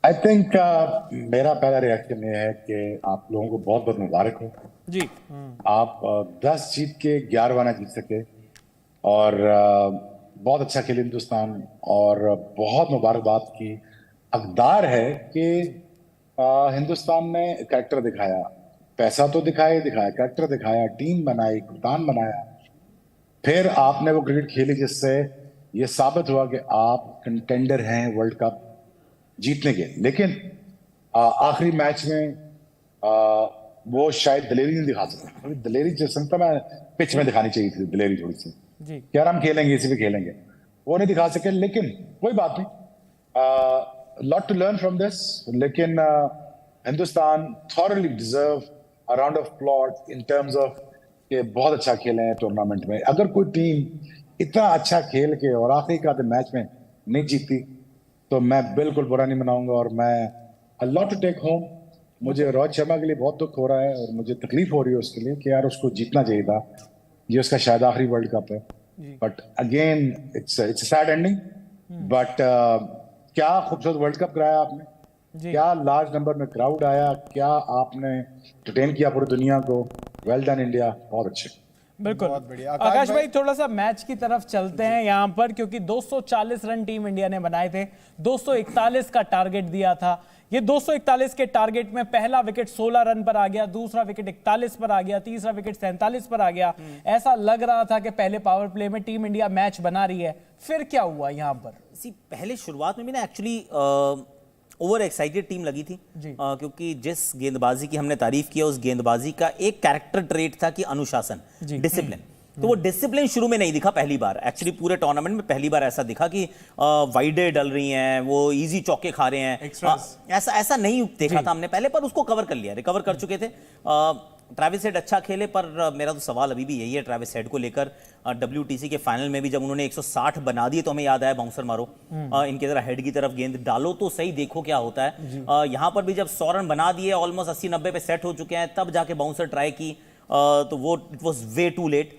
I think मेरा पहला reaction ये है कि आप लोगों को बहुत बहुत मुबारक हो। जी। आप 10 जीत के 11वां ना जीत सके और बहुत अच्छा खेले हिंदुस्तान। और बहुत मुबारकबाद की हकदार है कि हिंदुस्तान ने कैरेक्टर दिखाया। पैसा तो दिखाया ही दिखाया, कैरेक्टर दिखाया, टीम बनाई, कप्तान बनाया। फिर आपने वो क्रिकेट खेली जिससे ये साबित हुआ कि आप कंटेंडर हैं वर्ल्ड कप जीतने के। लेकिन आखिरी मैच में आ, वो शायद दलेरी नहीं दिखा सकता। थोड़ी दलेरी जो समझता मैं पिच में दिखानी चाहिए थी, दलेरी थोड़ी सी जी। कि यार हम खेलेंगे, इसी पे खेलेंगे। वो नहीं दिखा सके, लेकिन कोई बात नहीं। Lot to learn from this. लेकिन Hindustan thoroughly deserve a round of applause in terms of कि बहुत अच्छा खेले हैं टूर्नामेंट में। अगर कोई टीम इतना अच्छा खेल के और आखिरी का मैच में नहीं जीती तो मैं बिल्कुल बुरा नहीं मनाऊंगा। और मैं a lot to take home. मुझे रोहित शर्मा के लिए बहुत दुख हो रहा है और मुझे तकलीफ हो रही है उसके लिए कि यार उसको जीतना चाहिए था। ये उसका शायद आखिरी वर्ल्ड कप है। जी। But again it's sad ending. But क्या खूबसूरत वर्ल्ड कप कराया आपने। जी। क्या लार्ज नंबर में क्राउड आया, क्या आपने एंटरटेन किया पूरी दुनिया को। वेल डन इंडिया, बहुत अच्छे। बिल्कुल। बहुत बढ़िया आकाश आकाश भाई। भाई थोड़ा सा मैच की तरफ चलते हैं यहाँ पर, क्योंकि 240 रन टीम इंडिया ने बनाए थे। 241 का टारगेट दिया था। ये 241 के टारगेट में पहला विकेट 16 रन पर आ गया, दूसरा विकेट 41 पर आ गया, तीसरा विकेट 47 पर आ गया। ऐसा लग रहा था कि पहले पावर प्ले में टीम इंडिया मैच बना रही है। फिर क्या हुआ यहाँ पर? पहले शुरुआत में भी ना एक्चुअली ओवर एक्साइटेड टीम लगी थी। जी। क्योंकि जिस गेंदबाजी की हमने तारीफ किया उस गेंदबाजी का एक कैरेक्टर ट्रेट था कि अनुशासन, जी। डिसिप्लिन। तो वो डिसिप्लिन शुरू में नहीं दिखा पहली बार, एक्चुअली पूरे टूर्नामेंट में पहली बार ऐसा दिखा कि वाइडे डल रही हैं, वो इजी चौके खा रहे हैं। ऐसा ऐसा नहीं देखा था हमने पहले, पर उसको कवर कर लिया, रिकवर कर चुके थे। ट्रैविस हेड अच्छा खेले, पर मेरा तो सवाल अभी भी यही है ट्रैविस हेड को लेकर। WTC के फाइनल में भी जब उन्होंने 160 बना दिए तो हमें याद आया बाउंसर मारो, इनके जरा हेड की तरफ गेंद डालो तो सही, देखो क्या होता है। यहाँ पर भी जब 100 रन बना दिए, ऑलमोस्ट 80-90 पे सेट हो चुके हैं, तब जाके बाउंसर ट्राई की, तो वो it was way too late.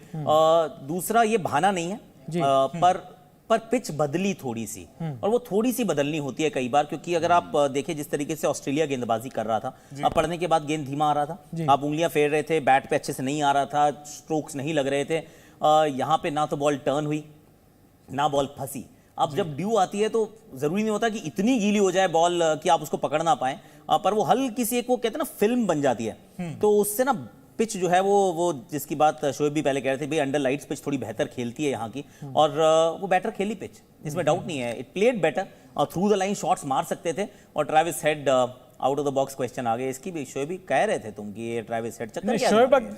दूसरा ये बहाना नहीं है, पर पिच बदली थोड़ी सी, और वो थोड़ी सी बदलनी होती है कई बार, क्योंकि अगर आप देखिए जिस तरीके से ऑस्ट्रेलिया गेंदबाजी कर रहा था, अब पढ़ने के बाद गेंद धीमा आ रहा था, आप उंगलियां फेर रहे थे, बैट पे अच्छे से नहीं आ रहा था, स्ट्रोक्स नहीं लग रहे थे। यहाँ पे ना तो बॉल टर्न हुई ना बॉल फंसी। अब जब ड्यू आती है तो जरूरी नहीं होता कि इतनी गीली हो जाए बॉल कि आप उसको पकड़ ना पाए, पर वो हल्की सी एक वो कहते हैं ना फिल्म बन जाती है, तो उससे ना पिच जो है वो जिसकी बात शोएब भी पहले कह रहे थे, भाई अंडर लाइट्स पिच थोड़ी बेहतर खेलती है यहाँ की, और वो बेटर खेली पिच, इसमें डाउट नहीं है। इट प्लेड बेटर, और थ्रू द लाइन शॉट्स मार सकते थे। और Travis Head out of the box question आ गए इसकी भी, शोएब भी कह रहे थे तुम कि ये ट्रैविस हेड चक्कर क्या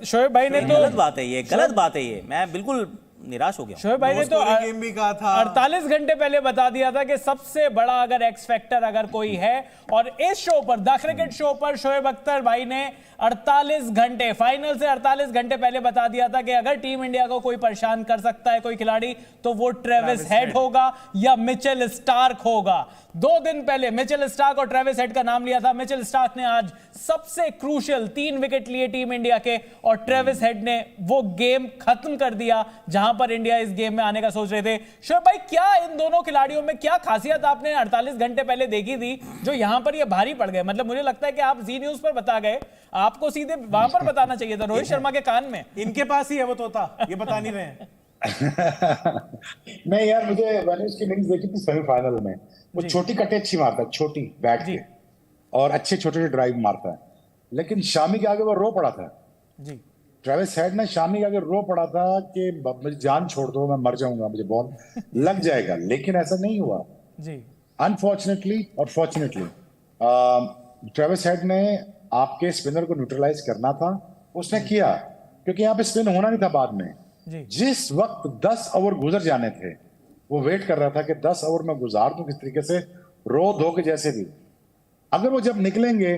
शोएब भाई ने तो गलत बात है, ये गलत बात है, ये मैं बिल्कुल निराश हो गया। शोएब भाई ने तो गेम भी कहा था, 48 घंटे पहले बता दिया था कि सबसे बड़ा अगर एक्स फैक्टर अगर कोई है, और इस शो पर द क्रिकेट शो पर शोएब अख्तर भाई ने 48 घंटे, फाइनल से 48 घंटे पहले बता दिया था कि अगर टीम इंडिया को कोई परेशान कर सकता है कोई खिलाड़ी तो वो ट्रेविस हेड होगा या मिचेल स्टार्क होगा। 2 दिन पहले मिचेल स्टार्क और ट्रेविस हेड का नाम लिया था। मिचेल स्टार्क ने आज सबसे क्रूशियल 3 विकेट लिए टीम इंडिया के, और ट्रेविस हेड ने वो गेम खत्म कर दिया जहां पर इंडिया इस गेम में आने का सोच रहे थे। शोएब भाई, क्या इन दोनों खिलाड़ियों में क्या खासियत आपने 48 घंटे पहले देखी थी जो यहां पर ये भारी पड़ गए? मतलब मुझे लगता है कि आप जी न्यूज पर बता गए, आपको सीधे वहां पर बताना चाहिए था, रोहित शर्मा के कान में। इनके पास ही है वो तोता, ये बता नहीं रहे हैं। नहीं यार, मैंने उसकी इनिंग्स देखी थी सेमीफाइनल में। वो छोटी कटे अच्छी मारता है, छोटी बैट के, और अच्छे छोटे छोटे ड्राइव मारता है। लेकिन शामी के आगे वो रो पड़ा था। जी। ट्रेविस हेड ने शामी के आगे रो पड़ा था कि मुझे जान छोड़ दो, मैं मर जाऊंगा, मुझे बॉल लग जाएगा। लेकिन ऐसा नहीं हुआ, जी। अनफॉर्चुनेटली और फॉर्चुनेटली। ट्रेविस हेड ने आपके स्पिनर को न्यूट्रलाइज करना था, उसने किया, क्योंकि यहाँ पे स्पिन होना नहीं था बाद में। जिस वक्त 10 ओवर गुजर जाने थे, वो वेट कर रहा था कि 10 ओवर में गुजार दूं किस तरीके से, रो धो के जैसे भी। अगर वो जब निकलेंगे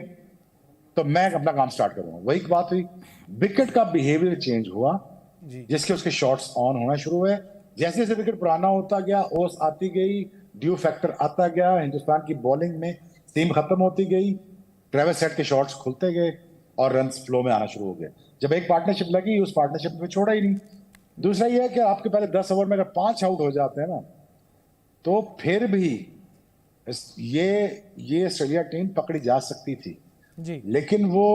तो मैं अपना काम स्टार्ट करूंगा। वही बात हुई, विकेट का बिहेवियर चेंज हुआ, जिसके उसके शॉट्स ऑन होना शुरू हुए। जैसे जैसे विकेट पुराना होता गया, ओस आती गई, ड्यू फैक्टर आता गया, हिंदुस्तान की बॉलिंग में सीम खत्म होती गई, ट्रेविस हेड के शॉट्स खुलते गए और रन्स फ्लो में आना शुरू हो गए। जब एक पार्टनरशिप लगी, उस पार्टनरशिप में छोड़ा ही नहीं। दूसरा यह है कि आपके पहले 10 ओवर में अगर 5 आउट हो जाते हैं ना, तो फिर भी ये ऑस्ट्रेलिया टीम पकड़ी जा सकती थी जी लेकिन वो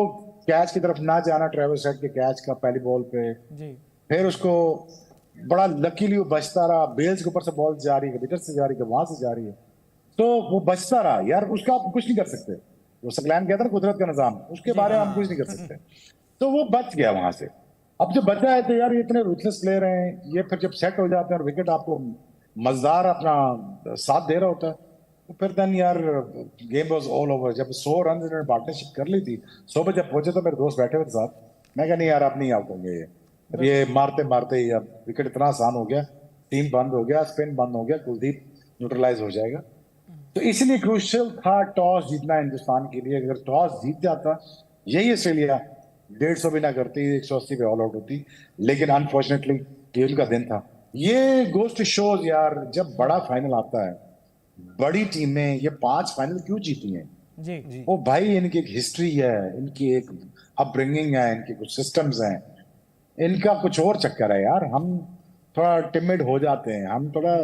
कैच की तरफ ना जाना, ट्रेविस हेड के कैच का पहली बॉल पे, जी फिर उसको बड़ा लकीली वो बचता रहा, बेल्स के ऊपर से बॉल जा रही है, इधर से जा रही है, वहां से जा रही है, तो वो बचता रहा यार, उसका आप कुछ नहीं कर सकते। वो सकलैन कहता ना कुदरत का निजाम, उसके बारे में हम कुछ नहीं कर सकते। तो वो बच गया वहां से। अब जब बचा है तो यार ये इतने रूथलेस प्लेयर हैं, ये फिर जब सेट हो जाते हैं और विकेट आपको मजेदार अपना साथ दे रहा होता है, तो फिर देन यार गेम वाज ऑल ओवर। जब 100 रन इन्होंने पार्टनरशिप कर ली थी, 100 पे जब पहुंचे तो मेरे दोस्त बैठे हुए साथ, मैं कहा नहीं यार आप नहीं आउट होंगे, अब ये मारते मारते ही अब विकेट इतना आसान हो गया, टीम बंद हो गया, स्पिन बंद हो गया, कुलदीप न्यूट्रलाइज हो जाएगा। तो इसलिए क्रूशियल था टॉस जीतना हिंदुस्तान के लिए। अगर टॉस जीत जाता, यही ऑस्ट्रेलिया 150 भी ना करती, 180 पे ऑल आउट होती, लेकिन अनफॉर्चुनेटली गेल का दिन था। ये गोस्ट शोज यार, जब बड़ा फाइनल आता है, बड़ी टीमें ये 5 फाइनल क्यों जीती हैं? जी वो भाई इनकी एक हिस्ट्री है, इनकी एक अपब्रिंगिंग है, इनके कुछ सिस्टम्स हैं, इनका कुछ और चक्कर है यार। हम थोड़ा टिमिड हो जाते हैं, हम थोड़ा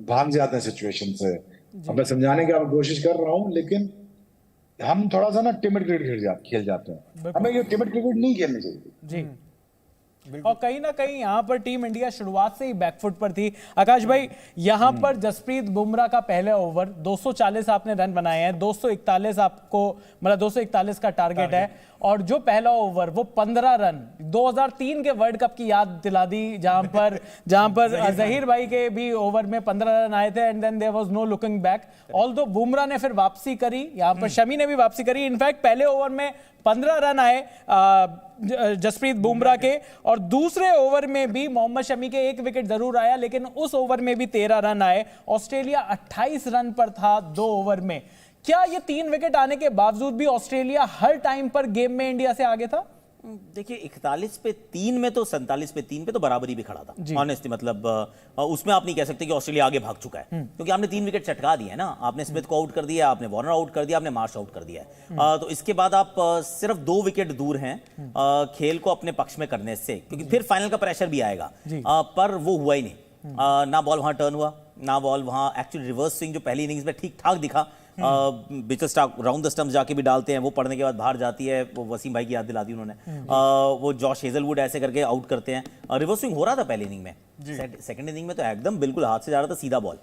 भाग जाते हैं सिचुएशन से। अब मैं समझाने की कोशिश कर रहा हूं, लेकिन हम थोड़ा सा ना टिमिड क्रिकेट खेल जाते हैं। हमें ये टिमिड क्रिकेट नहीं खेलनी चाहिए जी। और कहीं ना कहीं यहां पर टीम इंडिया शुरुआत से ही बैकफुट पर थी। आकाश भाई, यहां पर जसप्रीत बुमराह का पहला ओवर 240 आपने रन बनाए हैं, 241 आपको मतलब 241 का टारगेट है, और जो पहला ओवर वो 15 रन 2003 के वर्ल्ड कप की याद दिला दी, जहां पर जहीर भाई के भी ओवर में 15 रन आए थे, and then there was no looking back. Although Bumrah ने फिर वापसी करी, यहां पर शमी ने भी वापसी करी। इनफैक्ट पहले ओवर में 15 रन आए जसप्रीत बुमराह के, और दूसरे ओवर में भी मोहम्मद शमी के एक विकेट जरूर आया, लेकिन उस ओवर में भी 13 रन आए। ऑस्ट्रेलिया 28 रन पर था 2 ओवर में। क्या ये 3 विकेट आने के बावजूद भी ऑस्ट्रेलिया हर टाइम पर गेम में इंडिया से आगे था? देखिए 41 पे 3 में तो 47 पे 3 पे तो बराबरी भी खड़ा था ऑनेस्टली। मतलब उसमें आप नहीं कह सकते कि ऑस्ट्रेलिया आगे भाग चुका है, क्योंकि आपने 3 विकेट चटका दिए ना। आपने स्मिथ को आउट कर दिया, आपने वार्नर आउट कर दिया, आपने मार्श आउट कर दिया है। तो इसके बाद आप सिर्फ 2 विकेट दूर हैं खेल को अपने पक्ष में करने से, क्योंकि फिर फाइनल का प्रेशर भी आएगा। पर वो हुआ ही नहीं। ना बॉल वहां टर्न हुआ, ना बॉल वहां एक्चुअली रिवर्स स्विंग जो पहली इनिंग्स में ठीक ठाक दिखा, बिचल स्टार्क राउंड द स्टंप्स जाके भी डालते हैं, वो पढ़ने के बाद बाहर जाती है, वो वसीम भाई की याद दिला दी उन्होंने। वो जॉश हेजलवुड ऐसे करके आउट करते हैं। रिवर्स स्विंग हो रहा था पहली इनिंग में, सेकंड इनिंग में तो एकदम बिल्कुल हाथ से जा रहा था सीधा बॉल,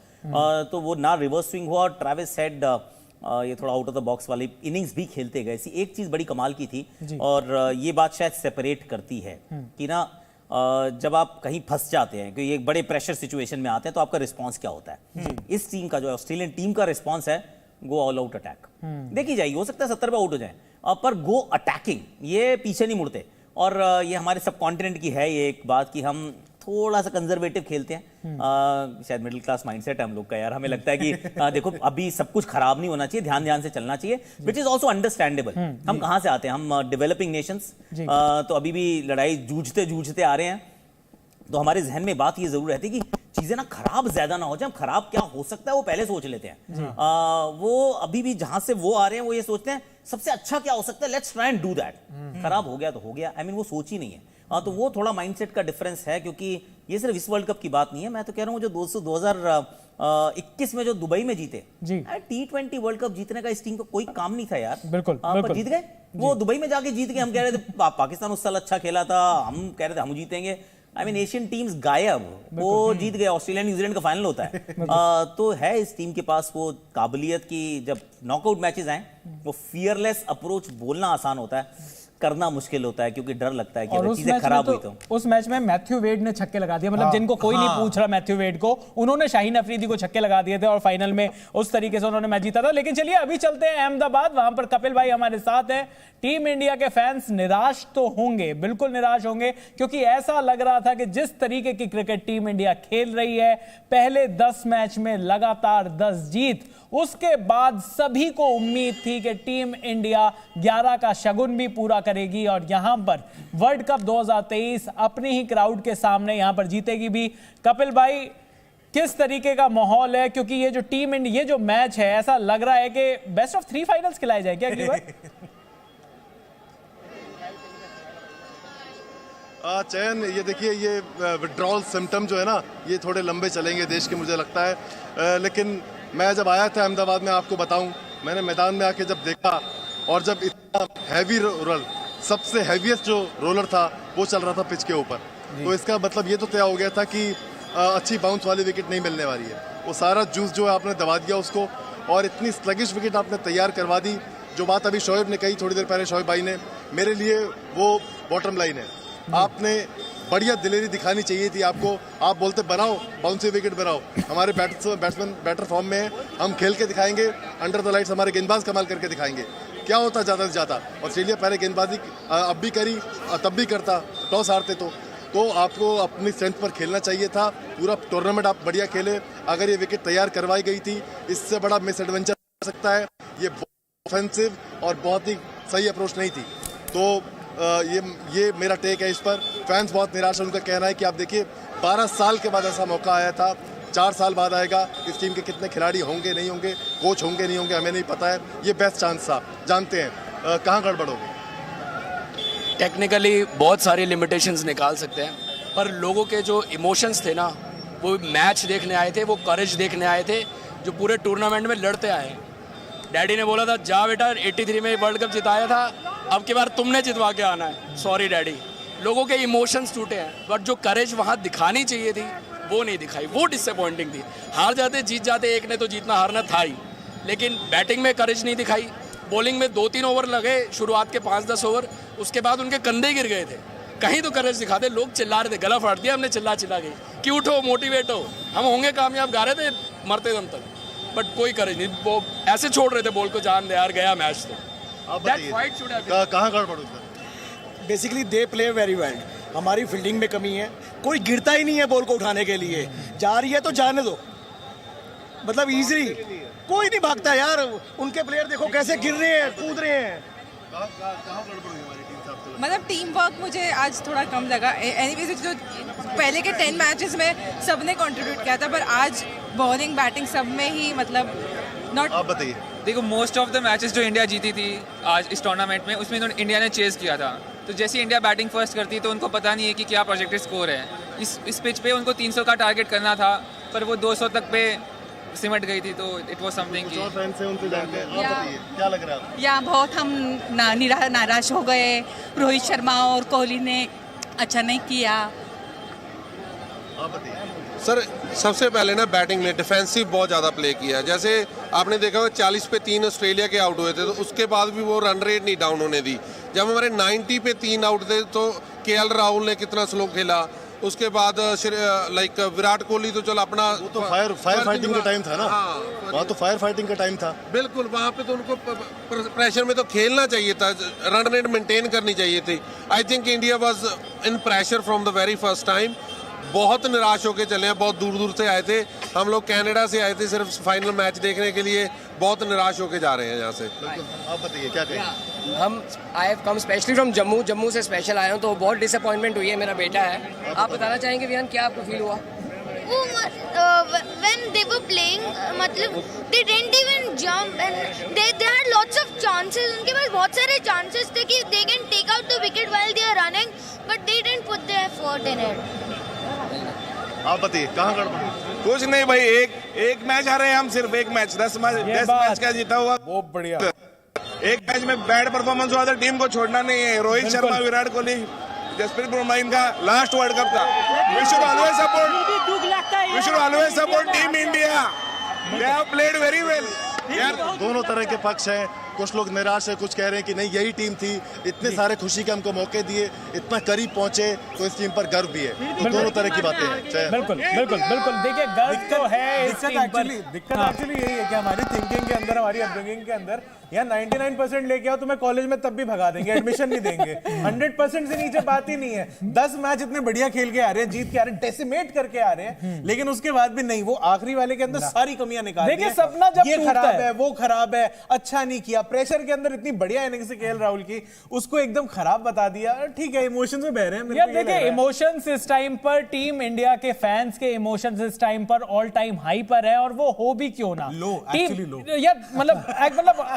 तो वो ना रिवर्स स्विंग हुआ। और ट्रेविस हेड ये थोड़ा आउट ऑफ द बॉक्स वाली इनिंग्स भी खेलते गए। एक चीज बड़ी कमाल की थी, और ये बात शायद सेपरेट करती है कि ना जब आप कहीं फंस जाते हैं, क्योंकि एक बड़े प्रेशर सिचुएशन में आते हैं, तो आपका रिस्पॉन्स क्या होता है। इस टीम का जो ऑस्ट्रेलियन टीम का रिस्पॉन्स है, गो ऑल आउट अटैक। देखी जाएगी, हो सकता है 70 पे आउट हो जाए, पर गो अटैकिंग, ये पीछे नहीं मुड़ते। और ये हमारे सब कॉन्टिनेंट की है ये एक बात कि हम थोड़ा सा कंजर्वेटिव खेलते हैं। शायद मिडिल क्लास माइंडसेट है हम लोग का यार। हमें लगता है कि देखो अभी सब कुछ खराब नहीं होना चाहिए, ध्यान ध्यान से चलना चाहिए, विच इज ऑल्सो अंडरस्टैंडेबल। हम कहाँ से आते हैं, हम डेवलपिंग नेशंस, तो अभी भी लड़ाई जूझते जूझते आ रहे हैं। तो हमारे जहन में बात ये जरूर रहती है कि चीजें ना खराब ज्यादा ना हो जाए, हम खराब क्या हो सकता है वो पहले सोच लेते हैं। वो अभी भी जहां से वो आ रहे हैं, वो ये सोचते हैं सबसे अच्छा क्या हो सकता है, let's try and do that. खराब हो गया तो हो गया, वो सोच ही नहीं है। तो वो थोड़ा माइंडसेट का डिफरेंस है, क्योंकि ये सिर्फ इस वर्ल्ड कप की बात नहीं है। मैं तो कह रहा हूँ जो 2021 में जो दुबई में जीते T20 वर्ल्ड कप जीतने का इस टीम को कोई काम नहीं था यार। बिल्कुल, पर जीत गए, वो दुबई में जाके जीत गए। हम कह रहे थे पाकिस्तान उस साल अच्छा खेला था, हम कह रहे थे हम जीतेंगे। एशियन टीम्स गायब, वो जीत गए। ऑस्ट्रेलिया न्यूजीलैंड का फाइनल होता है। तो है इस टीम के पास वो काबिलियत की जब नॉकआउट मैचेस आए, वो फियरलेस अप्रोच बोलना आसान होता है, करना मुश्किल होता है, क्योंकि डर लगता है कि अगर चीजें खराब हुई तो। उस मैच में मैथ्यू वेड ने छक्के लगा दिए, मतलब जिनको कोई नहीं पूछ रहा मैथ्यू वेड को, उन्होंने शाहीन अफरीदी को छक्के लगा दिए थे, और फाइनल में उस तरीके से उन्होंने मैच जीता था। लेकिन चलिए अभी चलते हैं अहमदाबाद, वहां पर कपिल भाई हमारे साथ हैं। टीम इंडिया के फैंस निराश तो होंगे, बिल्कुल निराश होंगे, क्योंकि ऐसा लग रहा था कि जिस तरीके की क्रिकेट टीम इंडिया खेल रही है, पहले 10 मैच में लगातार 10 जीत, उसके बाद सभी को उम्मीद थी कि टीम इंडिया 11 का शगुन भी पूरा करेगी, और यहां पर वर्ल्ड कप 2023 अपने ही क्राउड के सामने यहां पर जीतेगी भी। कपिल भाई, किस तरीके का माहौल है, क्योंकि ये जो टीम इंडिया, ये जो मैच है, ऐसा लग रहा है कि बेस्ट ऑफ 3 फाइनल्स खिलाए जाए क्या अगली बार? चयन, ये देखिए, ये विड्रॉल सिम्टम जो है ना, ये थोड़े लंबे चलेंगे देश के, मुझे लगता है। लेकिन मैं जब आया था अहमदाबाद में, आपको बताऊं, मैंने मैदान में आके जब देखा और जब इतना हैवी रोलर, सबसे हैवीएस्ट जो रोलर था वो चल रहा था पिच के ऊपर, तो इसका मतलब ये तो तय हो गया था कि अच्छी बाउंस वाली विकेट नहीं मिलने वाली है। वो सारा जूस जो है आपने दबा दिया उसको, और इतनी स्लगिश विकेट आपने तैयार करवा दी। जो बात अभी शोएब ने कही थोड़ी देर पहले, शोएब भाई ने, मेरे लिए वो बॉटम लाइन है। आपने बढ़िया दिलेरी दिखानी चाहिए थी आपको। आप बोलते बनाओ बाउंसी विकेट बनाओ, हमारे बैट्समैन बैटर फॉर्म में है, हम खेल के दिखाएंगे, अंडर द लाइट्स हमारे गेंदबाज कमाल करके दिखाएंगे। क्या होता ज़्यादा से ज़्यादा, ऑस्ट्रेलिया पहले गेंदबाजी अब भी करी, तब भी करता, टॉस हारते तो आपको अपनी स्ट्रेंथ पर खेलना चाहिए था। पूरा टूर्नामेंट आप बढ़िया खेले। अगर ये विकेट तैयार करवाई गई थी, इससे बड़ा मिस एडवेंचर हो सकता है। ये ऑफेंसिव और बहुत ही सही अप्रोच नहीं थी। तो ये मेरा टेक है इस पर। फैंस बहुत निराश है, उनका कहना है कि आप देखिए 12 साल के बाद ऐसा मौका आया था, 4 साल बाद आएगा। इस टीम के कितने खिलाड़ी होंगे नहीं होंगे, कोच होंगे नहीं होंगे, हमें नहीं पता है। ये बेस्ट चांस था, जानते हैं कहाँ गड़बड़ होगी। टेक्निकली बहुत सारी लिमिटेशंस निकाल सकते हैं, पर लोगों के जो इमोशंस थे ना, वो मैच देखने आए थे, वो करेज देखने आए थे, जो पूरे टूर्नामेंट में लड़ते आए। डैडी ने बोला था जा बेटा 83 में वर्ल्ड कप जिताया था, अब की बार तुमने जितवा के आना है। Sorry daddy. लोगों के इमोशंस टूटे हैं, बट जो करेज वहाँ दिखानी चाहिए थी वो नहीं दिखाई, वो डिसअपॉइंटिंग थी। हार जाते जीत जाते, एक ने तो जीतना हारना था ही, लेकिन बैटिंग में करेज नहीं दिखाई। बॉलिंग में 2-3 ओवर लगे, शुरुआत के 5-10 ओवर, उसके बाद उनके कंधे गिर गए थे। कहीं तो करेज दिखाते। लोग चिल्ला रहे थे, गला फाड़ दिया हमने चिल्ला के कि उठो, मोटिवेट हो, हम होंगे कामयाब, गा रहे थे मरते दम तक, बट कोई करेज नहीं। वो ऐसे छोड़ रहे थे बॉल को, जान दे यार, गया मैच। तो कहाँ गड़बड़ होता है? Basically they play very well. हमारी फील्डिंग में कमी है, कोई गिरता ही नहीं है बॉल को उठाने के लिए। जा रही है तो जाने दो, मतलब इजीली कोई नहीं भागता यार। उनके प्लेयर देखो कैसे गिर रहे हैं, कूद रहे हैं। मतलब टीम वर्क मुझे आज थोड़ा कम लगा। एनीवेज जो पहले के 10 मैचेस में सबने कंट्रीब्यूट किया था, पर आज बॉलिंग बैटिंग सब में ही मतलब नॉट। आप बताइए। देखो मोस्ट ऑफ द मैचेस जो इंडिया जीती थी आज इस टूर्नामेंट में, उसमें इंडिया ने चेस किया था। तो जैसे इंडिया बैटिंग फर्स्ट करती तो उनको पता नहीं है कि क्या प्रोजेक्टेड स्कोर है। इस पिच पे उनको 300 का टारगेट करना था, पर वो 200 तक पे सिमट गई थी। तो इट वाज समथिंग की क्या लग रहा है? या बहुत हम नाराज हो गए। रोहित शर्मा और कोहली ने अच्छा नहीं किया। सर सबसे पहले ना बैटिंग में डिफेंसिव बहुत ज़्यादा प्ले किया। जैसे आपने देखा होगा 40 पे 3 ऑस्ट्रेलिया के आउट हुए थे, तो उसके बाद भी वो रन रेट नहीं डाउन होने दी। जब हमारे 90 पे 3 आउट थे तो केएल राहुल ने कितना स्लो खेला। उसके बाद लाइक विराट कोहली तो चलो अपना, वो तो फायर फाइटिंग का टाइम था ना। वहाँ तो फायर फाइटिंग का टाइम था। बिल्कुल, वहाँ पे तो उनको प्रेशर में तो खेलना चाहिए था, रन रेट मेंटेन करनी चाहिए थी। I think India was in pressure from the very first time. बहुत निराश होकर चले हैं, बहुत दूर दूर से आए थे हम लोग, कनाडा से आए थे सिर्फ फाइनल मैच देखने के लिए। बहुत निराश होकर जा रहे हैं यहाँ से। आप बताइए क्या कहेंगे? हम I have come specially from Jammu से स्पेशल आया हूँ, तो बहुत डिसअपॉइंटमेंट हुई है। मेरा बेटा है, आप बताना चाहेंगे विहान क्या आपको फील हुआ? when they were playing, मतलब they didn't even jump and they had lots of chances. उनके पास बहुत सारे chances थे कि they can take out the wicket while they are running, but they didn't put their effort in it. आप बताइए कहाँ गड़बड़? कुछ नहीं भाई, एक मैच हारे हैं हम, सिर्फ एक मैच। 10 मैच का जीता हुआ। बहुत बढ़िया। एक मैच में बैड परफॉर्मेंस हुआ था, टीम को छोड़ना नहीं है। रोहित शर्मा, विराट कोहली, जसप्रीत बुमराह, इनका लास्ट वर्ल्ड कप था। We should always support team India. They have played very well. यार दोनों तरह के पक्ष हैं। कुछ लोग निराश है, कुछ कह रहे हैं कि नहीं यही टीम थी, इतने सारे खुशी के हमको मौके दिए, इतना करीब पहुंचे, तो इस टीम पर गर्व भी है। तो दोनों तरह की बातें हैं। बिल्कुल बिल्कुल बिल्कुल। देखिए गर्व तो है इस टीम पर। दिक्कत एक्चुअली यही है कि हमारी थिंकिंग के अंदर, हमारी अपब्रिंगिंग के अंदर, यहाँ 99% लेके आओ तुम्हें कॉलेज में तब भी भगा देंगे, एडमिशन नहीं देंगे। 100% से नीचे बात ही नहीं है। 10 मैच इतने बढ़िया खेल के आ रहे हैं, जीत के आ रहे हैं, डेसिमेट करके आ रहे हैं, लेकिन उसके बाद भी नहीं, वो आखिरी वाले के अंदर सारी कमियां निकाल। देखिए सपना जब ये खराब है, वो खराब है, अच्छा नहीं किया, प्रेशर के अंदर इतनी बढ़िया इनिंग्स से केएल राहुल की, उसको एकदम खराब बता दिया। ठीक है, इमोशंस में बह रहे हैं। यार देखिए, इमोशंस इस टाइम पर, टीम इंडिया के फैंस के इमोशंस इस टाइम पर ऑल टाइम हाई पर है, और वो हो भी क्यों ना लो, एक्चुअली लो यार,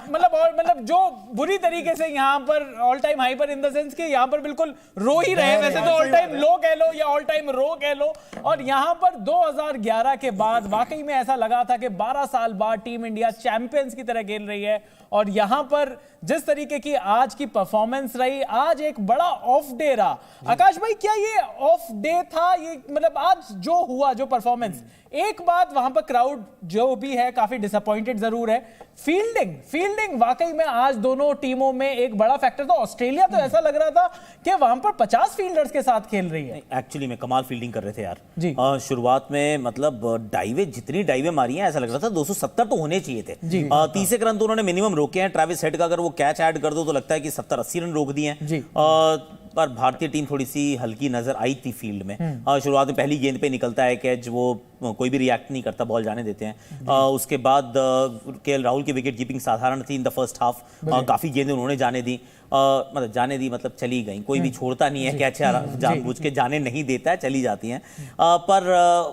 मतलब जो बुरी तरीके से यहाँ पर ऑल टाइम हाई पर इन द सेंस कि यहाँ पर बिल्कुल रो ही रहे हैं। वैसे तो ऑल टाइम लो कह लो या ऑल टाइम रो कह लो। और यहाँ पर 2011 के बाद वाकई में ऐसा लगा था कि 12 साल बाद टीम इंडिया चैंपियंस की तरह खेल रही है, और यहां पर जिस तरीके की आज की परफॉर्मेंस रही, आज एक बड़ा ऑफ डे रहा। आकाश भाई, क्या ये ऑफ डे था? ये मतलब आज जो हुआ, जो परफॉर्मेंस, एक बात वहां पर क्राउड जो भी है काफी डिसअपॉइंटेड जरूर है। फील्डिंग वाकई में आज दोनों टीमों में एक बड़ा फैक्टर था। ऑस्ट्रेलिया तो ऐसा लग रहा था कि वहां पर 50 फील्डर्स के साथ खेल रही है। एक्चुअली में कमाल फील्डिंग कर रहे थे यार जी। शुरुआत में मतलब डाइवे, जितनी डाइवे मारी हैं, ऐसा लग रहा था 270 तो होने चाहिए थे। 30 रन तो उन्होंने मिनिमम रोके हैं। ट्रेविस हेड का अगर वो कैच ऐड कर दो तो लगता है कि 70-80 रन रोक दिए हैं। पर भारतीय टीम थोड़ी सी हल्की नजर आई थी फील्ड में। शुरुआत में पहली गेंद पे निकलता है कैच, वो कोई भी रिएक्ट नहीं करता, बॉल जाने देते हैं। उसके बाद केएल राहुल की विकेट कीपिंग साधारण थी इन द फर्स्ट हाफ। काफी गेंदें उन्होंने जाने दी, मतलब चली गई। कोई भी छोड़ता नहीं है कैच, जानबूझ के जाने नहीं देता है, चली जाती हैं। पर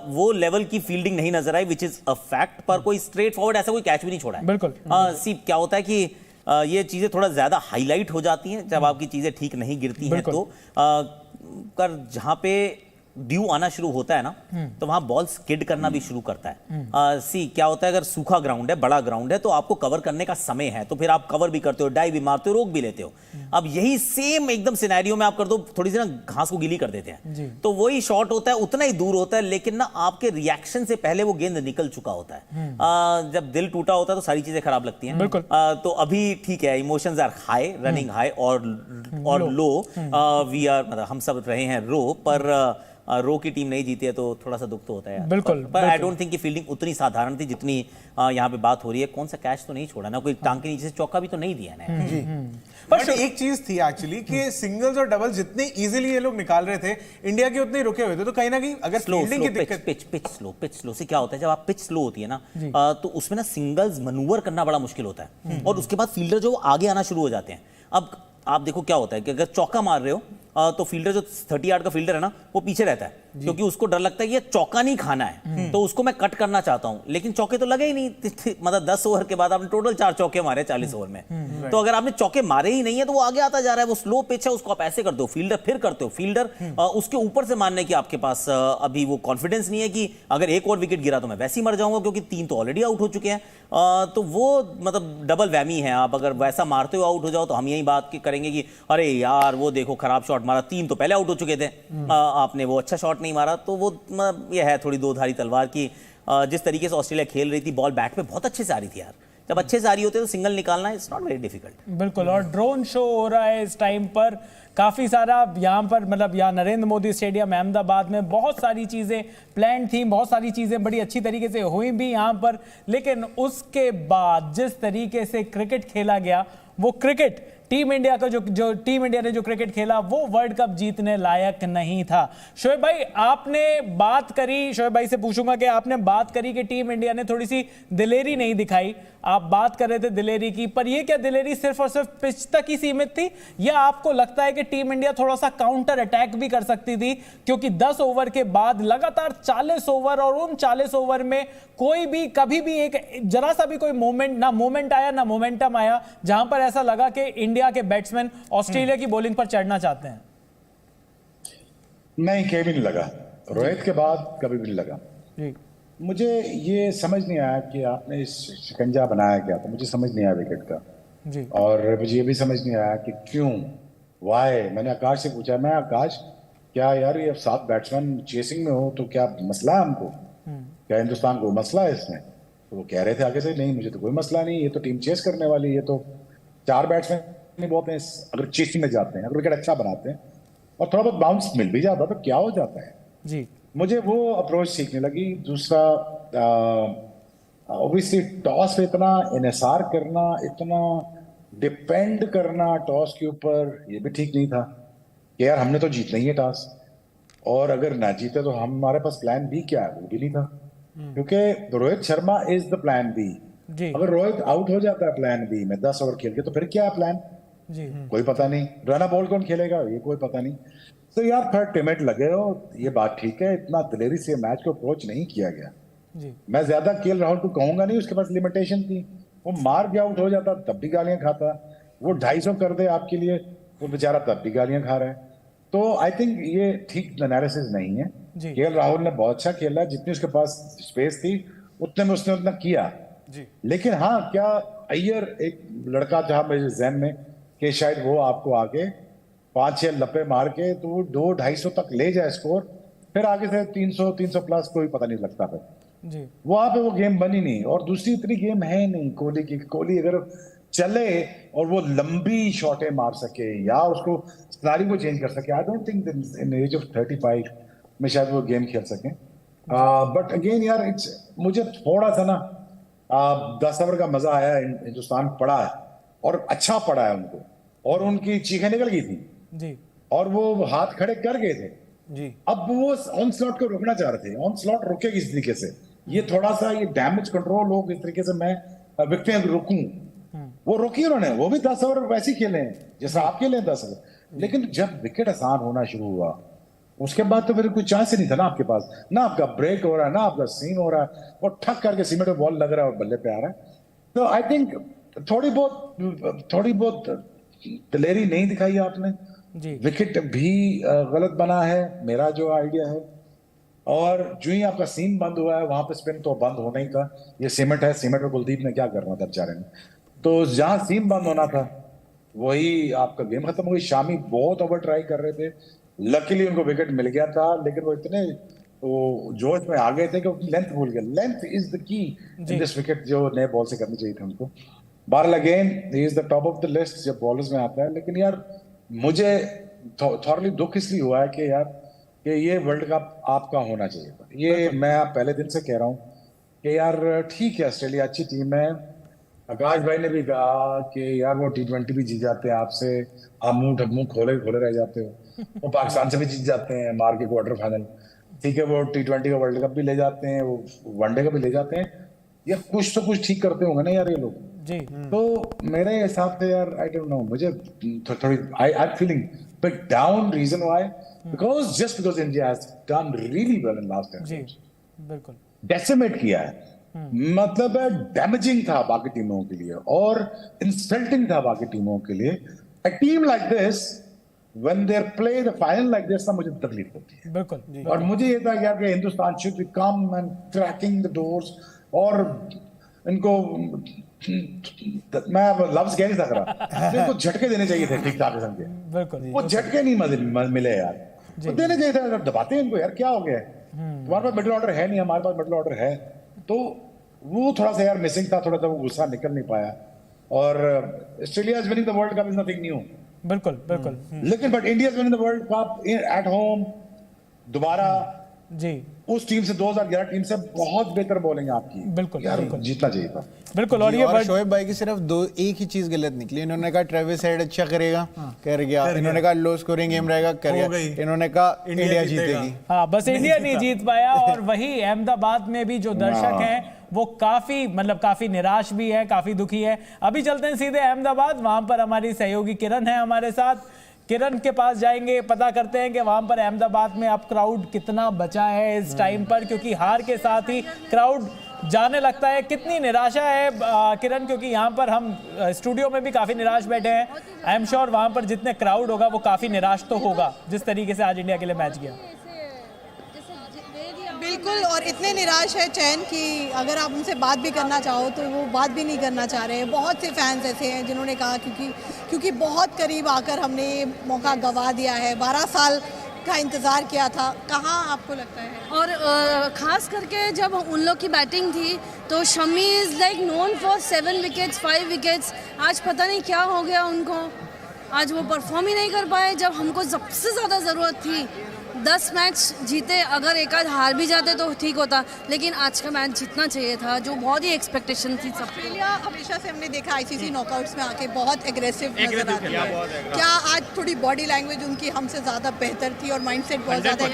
वो लेवल की फील्डिंग नहीं नजर आई, विच इज अ फैक्ट। पर कोई स्ट्रेट फॉरवर्ड ऐसा कोई कैच भी नहीं छोड़ा है। बिल्कुल। क्या होता है कि ये चीजें थोड़ा ज्यादा हाईलाइट हो जाती हैं जब आपकी चीजें ठीक नहीं गिरती हैं। तो कर जहां पे ड्यू आना शुरू होता है ना, तो वहां बॉल स्किड करना भी शुरू करता है। क्या होता है, अगर सूखा ग्राउंड है, बड़ा ग्राउंड है, तो आपको कवर करने का समय है, तो फिर आप कवर भी करते हो, डाइव भी मारते हो, रोक भी लेते हो। अब यही सेम एकदम सिनेरियो में आप कर दो, थोड़ी सी ना घास को गीली कर देते हैं, तो वही शॉट होता है, उतना ही दूर होता है, लेकिन ना आपके रिएक्शन से पहले वो गेंद निकल चुका होता है। जब दिल टूटा होता है तो सारी चीजें खराब लगती हैं। तो अभी ठीक है, emotions are high, running high और लो। वी आर, मतलब हम सब रहे हैं रो, पर रो की टीम नहीं जीती है तो थोड़ा सा दुख तो होता है। बिल्कुल। पर आई डोंट थिंक कि फील्डिंग उतनी साधारण थी जितनी यहाँ पे बात हो रही है। कौन सा कैच तो नहीं छोड़ा ना, कोई टांग के नीचे से चौका भी तो नहीं दिया ना। जी। पर एक चीज थी एक्चुअली कि सिंगल्स और डबल्स जितने इजीली ये लोग निकाल रहे थे, इंडिया के उतने रुके हुए थे। तो कहीं ना कहीं अगर फील्डिंग की दिक्कत, पिच स्लो से क्या होता है, जब आप पिच स्लो होती है ना, तो उसमें ना सिंगल्स मनूवर करना बड़ा मुश्किल होता है, और उसके बाद फील्डर जो आगे आना शुरू हो जाते हैं। अब आप देखो क्या होता है कि अगर चौका मार रहे हो तो फील्डर जो 30 यार्ड का फील्डर है ना, वो पीछे रहता है, क्योंकि उसको डर लगता है कि ये चौका नहीं खाना है, तो उसको मैं कट करना चाहता हूं। लेकिन चौके तो लगे ही नहीं, मतलब 10 ओवर के बाद आपने टोटल 4 चौके मारे 40 ओवर में। तो अगर आपने चौके मारे ही नहीं है तो वो आगे आता जा रहा है। वो स्लो पिच है, उसको आप ऐसे करते हो, फील्डर फिर करते हो, फील्डर उसके ऊपर से मारने की आपके पास अभी वो कॉन्फिडेंस नहीं है कि अगर एक और विकेट गिरा तो मैं वैसे ही मर जाऊंगा, क्योंकि 3 तो ऑलरेडी आउट हो चुके हैं। तो वो मतलब डबल वैमी है। आप अगर वैसा मारते हो आउट हो जाओ तो हम यही बात करेंगे कि अरे यार वो देखो खराब शॉट मारा, 3 तो पहले आउट हो चुके थे, आपने वो अच्छा शॉट नहीं मारा। तो वो ये है थोड़ी दो धारी तलवार की। जिस तरीके से ऑस्ट्रेलिया खेल रही थी, बॉल बैट पे बहुत अच्छे से आ रही थी यार। जब अच्छे से आ रही होती है तो सिंगल निकालना इट्स नॉट वेरी डिफिकल्ट। बिल्कुल। और ड्रोन शो हो रहा है इस टाइम पर काफी सारा यहाँ पर, मतलब यहाँ नरेंद्र मोदी स्टेडियम अहमदाबाद में बहुत सारी चीजें प्लान थी, बहुत सारी चीजें बड़ी अच्छी तरीके से हुई भी यहाँ पर। लेकिन उसके बाद जिस तरीके से क्रिकेट खेला गया, वो क्रिकेट टीम इंडिया का जो टीम इंडिया ने जो क्रिकेट खेला वो वर्ल्ड कप जीतने लायक नहीं था। शोएब भाई, आपने बात करी, शोएब भाई से पूछूंगा कि आपने बात करी कि टीम इंडिया ने थोड़ी सी दिलेरी नहीं दिखाई, आप बात कर रहे थे दिलेरी की, पर ये क्या दिलेरी सिर्फ और सिर्फ पिच तक ही सीमित थी, या आपको लगता है कि टीम इंडिया थोड़ा सा काउंटर अटैक भी कर सकती थी? क्योंकि 10 ओवर के बाद लगातार 40 ओवर, और उन 40 ओवर में कोई भी कभी भी एक जरा सा भी कोई मोमेंट आया ना मोमेंटम आया जहां पर ऐसा लगा कि इंडिया के बैट्समैन ऑस्ट्रेलिया की बॉलिंग पर चढ़ना चाहते हैं। नहीं, कभी भी नहीं लगा। रोहित के बाद कभी भी नहीं लगा जी। मुझे ये समझ नहीं आया कि आपने इस शिकंजा बनाया क्या था, मुझे समझ नहीं आया विकेट का जी। और मुझे ये भी समझ नहीं आया कि क्यों, वाई। मैंने आकाश से पूछा, मैं आकाश क्या यार ये 7 बैट्समैन चेसिंग में हो तो क्या मसला है हमको, क्या हिंदुस्तान को मसला है इसमें? तो वो कह रहे थे आगे से, नहीं मुझे तो कोई मसला नहीं, ये तो टीम चेस करने वाली, ये तो 4 बैट्समैन बहुत हैं, अगर चेसिंग में जाते हैं, अगर विकेट अच्छा बनाते हैं और थोड़ा बहुत बाउंस मिल भी जाता तो क्या हो जाता है जी। मुझे वो अप्रोच सीखने लगी। दूसरा, ऑब्वियसली टॉस पे इतना इन्हिसार करना, इतना डिपेंड करना टॉस के ऊपर, ये भी ठीक नहीं था कि यार हमने तो जीतना ही है टॉस, और अगर ना जीते तो हमारे पास प्लान बी क्या है, वो भी नहीं था, क्योंकि Rohit Sharma is the plan B. जी। अगर रोहित आउट हो जाता है प्लान बी में 10 ओवर खेल के, तो फिर क्या है प्लान? जी। कोई पता नहीं। रन बॉल कौन खेलेगा, ये कोई पता नहीं। तो यार थर्ड टिमेट लगे हो, ये बात ठीक है, इतना दिलेरी से मैच को अप्रोच नहीं किया गया। जी। मैं ज्यादा केएल राहुल को कहूंगा नहीं, उसके पास लिमिटेशन थी। वो मार के आउट हो जाता तब भी गालियां खाता, वो 250 कर दे आपके लिए, वो बेचारा तब भी गालियां खा रहा है। तो आई थिंक ये ठीक एनालिसिस नहीं है। केएल राहुल ने बहुत अच्छा खेला, जितनी उसके पास स्पेस थी उतने में उसने उतना किया जी। लेकिन हाँ, क्या अय्यर एक लड़का था मेरे जहन में कि शायद वो आपको आगे 5-6 लपे मार के तो वो 200-250 तक ले जाए स्कोर, फिर आगे से 300 प्लस कोई पता नहीं लगता फिर जी। वहां पे वो गेम बनी नहीं। और दूसरी इतनी गेम है नहीं कोहली की। कोहली अगर चले और वो लंबी शॉटें मार सके या उसको सिनारियो को चेंज कर सके, I don't think in age of 35 में शायद वो गेम खेल सके। बट अगेन यार, मुझे थोड़ा सा ना 10 ओवर का मजा आया। हिंदुस्तान पड़ा है और अच्छा पड़ा है उनको, और उनकी चीखें निकल गई थी जी। और वो हाथ खड़े कर गए थे जी। अब वो ऑन स्लॉट को रोकना चाह रहे थे। ऑन स्लॉट रुके किस तरीके से, ये थोड़ा सा ये डैमेज कंट्रोल हो किस तरीके से मैं विकेट रोकूं, वो रोकी उन्होंने। वो भी 10 ओवर वैसे ही खेले हैं जैसा आप खेले 10 ओवर, लेकिन जब विकेट आसान होना शुरू हुआ उसके बाद तो फिर कोई चांस ही नहीं था ना आपके पास। ना आपका ब्रेक हो रहा है, ना आपका सीम हो रहा है, और ठक करके सीमेंट में बॉल लग रहा है और बल्ले पे आ रहा है। तो आई थिंक थोड़ी बहुत दिलेरी नहीं दिखाई आपने जी। विकेट भी गलत बना है, मेरा जो आइडिया है। और जो ही आपका सीम बंद हुआ है वहां पे स्पिन तो बंद होना ही था। ये सीमेंट है, सीमेंट में कुलदीप ने क्या करना था बेचारे ने, तो जहां सीम बंद होना था वही आपका गेम खत्म हो गई। शामी बहुत ओवर ट्राई कर रहे थे, लकीली उनको विकेट मिल गया था, लेकिन वो इतने जोश में आ गए थे कि वो लेंथ भूल गए। Length is the key in this wicket, जो नए बॉल से करनी चाहिए थी उनको। बहरहाल again he is the top of the list जब बॉलर्स में आता है। लेकिन यार मुझे थोड़ी दुख इसलिए हुआ है कि यार कि ये वर्ल्ड कप आपका होना चाहिए था। ये मैं पहले दिन से कह रहा हूँ कि यार ठीक है, ऑस्ट्रेलिया अच्छी टीम है। आकाश भाई ने भी कहा कि यार वो T20 भी जीत जाते हैं आपसे, आप मुंह खोले रह जाते हो। वो पाकिस्तान से भी जीत जाते हैं मार के क्वार्टर फाइनल, ठीक है। वो T20 का वर्ल्ड कप भी ले जाते हैं, वो वनडे का भी ले जाते हैं। यार कुछ तो कुछ ठीक करते होंगे ना यार ये लोग जी। तो मेरे हिसाब से यार आई डोंट नो, मुझे थोड़ी I am feeling big down. Reason why? Because India has done really well in last 10 जी। बिल्कुल डेसिमेट किया है, मतलब डैमेजिंग था बाकी टीमों के लिए और इंसल्टिंग था बाकी टीमों के लिए। A team like this when they play the final like this ना मुझे तकलीफ होती है। बिल्कुल। और मुझे ये था यार कि Hindustan should be come and cracking the doors, और इनको मैं लफ्ज कह नहीं सक रहा, इनको झटके देने चाहिए थे ठीक ठाक किस्म के। बिल्कुल वो झटके नहीं मिले यार, वो देने चाहिए था। दबाते हैं इनको यार, क्या हो गया? तुम्हारे पास मिडिल ऑर्डर है नहीं, हमारे पास मिडिल ऑर्डर है, तो वो थोड़ा सा यार मिसिंग था, थोड़ा सा वो गुस्सा निकल नहीं पाया। और Australia is winning the world cup is nothing new. बिल्कुल। लेकिन but India is winning the world cup at home दोबारा जी। उस टीम से 2011 टीम से बहुत बेहतर बॉलिंग आपकी। बिल्कुल यार जीतना चाहिए था। बिल्कुल। और ये शोएब भाई की सिर्फ एक ही चीज गलत निकली। इन्होंने कहा ट्रेविस हेड अच्छा करेगा, कर गया। इन्होंने कहा लो स्कोरिंग गेम रहेगा, कर गया। इन्होंने कहा इंडिया जीतेगी, हाँ, बस इंडिया नहीं जीत पाया। और वही अहमदाबाद में भी जो दर्शक हैं वो काफी निराश भी है, काफी दुखी है। अभी चलते हैं सीधे अहमदाबाद, वहां पर हमारी सहयोगी किरण है हमारे साथ। किरण के पास जाएंगे, पता करते हैं कि वहां पर अहमदाबाद में अब क्राउड कितना बचा है इस टाइम पर, क्योंकि हार के साथ ही क्राउड जाने लगता है। कितनी निराशा है किरण, क्योंकि यहाँ पर हम स्टूडियो में भी काफी निराश बैठे हैं। आई एम श्योर वहां पर जितने क्राउड होगा वो काफी निराश तो होगा जिस तरीके से आज इंडिया के लिए मैच गया। बिल्कुल, और इतने निराश है चैन कि अगर आप उनसे बात भी करना चाहो तो वो बात भी नहीं करना चाह रहे हैं। बहुत से फैंस ऐसे हैं जिन्होंने कहा क्योंकि बहुत करीब आकर हमने ये मौका गंवा दिया है, 12 साल का इंतज़ार किया था। कहाँ आपको लगता है? और ख़ास करके जब उन लोग की बैटिंग थी तो Shami is like known for 7 wickets 5 wickets. आज पता नहीं क्या हो गया उनको, आज वो परफॉर्म ही नहीं कर पाए जब हमको सबसे ज़्यादा ज़रूरत थी। 10 मैच जीते, अगर एक आध हार भी जाते तो ठीक होता, लेकिन आज का मैच जीतना चाहिए था, जो बहुत ही एक्सपेक्टेशन थी सब। ऑस्ट्रेलिया हमेशा से हमने देखा आईसीसी नॉकआउट्स में आके बहुत एग्रेसिव नजर आती है। क्या आज थोड़ी बॉडी लैंग्वेज उनकी हमसे ज्यादा बेहतर थी और माइंडसेट बहुत ज्यादा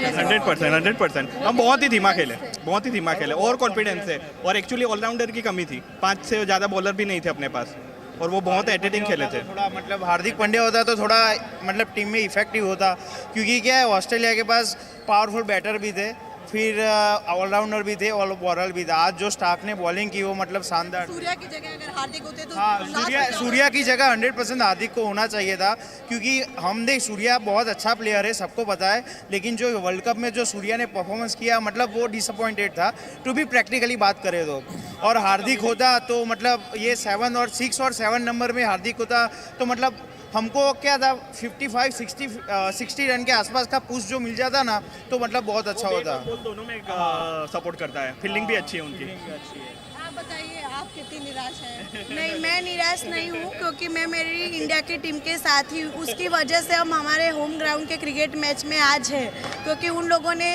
100%। हम बहुत ही धीमा खेले और कॉन्फिडेंस है, और एक्चुअली ऑलराउंडर की कमी थी, 5 से ज़्यादा बॉलर भी नहीं थे अपने पास, और वो बहुत एटेटिंग खेले थे। थोड़ा मतलब हार्दिक पांड्या होता तो थोड़ा मतलब टीम में इफेक्टिव होता, क्योंकि क्या है ऑस्ट्रेलिया के पास पावरफुल बैटर भी थे, फिर ऑलराउंडर भी थे और बॉलर भी था। आज जो स्टार्क ने बॉलिंग की वो मतलब शानदार। सूर्या की जगह अगर हार्दिक होते तो हाँ, सूर्या की जगह 100% हार्दिक को होना चाहिए था, क्योंकि हम देख सूर्या बहुत अच्छा प्लेयर है, सबको पता है, लेकिन जो वर्ल्ड कप में जो सूर्या ने परफॉर्मेंस किया मतलब वो डिसअपॉइंटेड था, टू भी प्रैक्टिकली बात करें तो। और हार्दिक होता तो मतलब ये 7 और 6 और 7 नंबर में हार्दिक होता तो मतलब हमको क्या था 55-60 रन के आसपास का पुश जो मिल जाता ना तो मतलब बहुत अच्छा होता। दोनों में सपोर्ट करता है, फील्डिंग भी अच्छी है उनकी। आप बताइए आप कितनी निराश हैं? नहीं, मैं निराश नहीं हूँ, क्योंकि मैं मेरी इंडिया की टीम के साथ ही उसकी वजह से हम हमारे होम ग्राउंड के क्रिकेट मैच में आज है, क्योंकि उन लोगों ने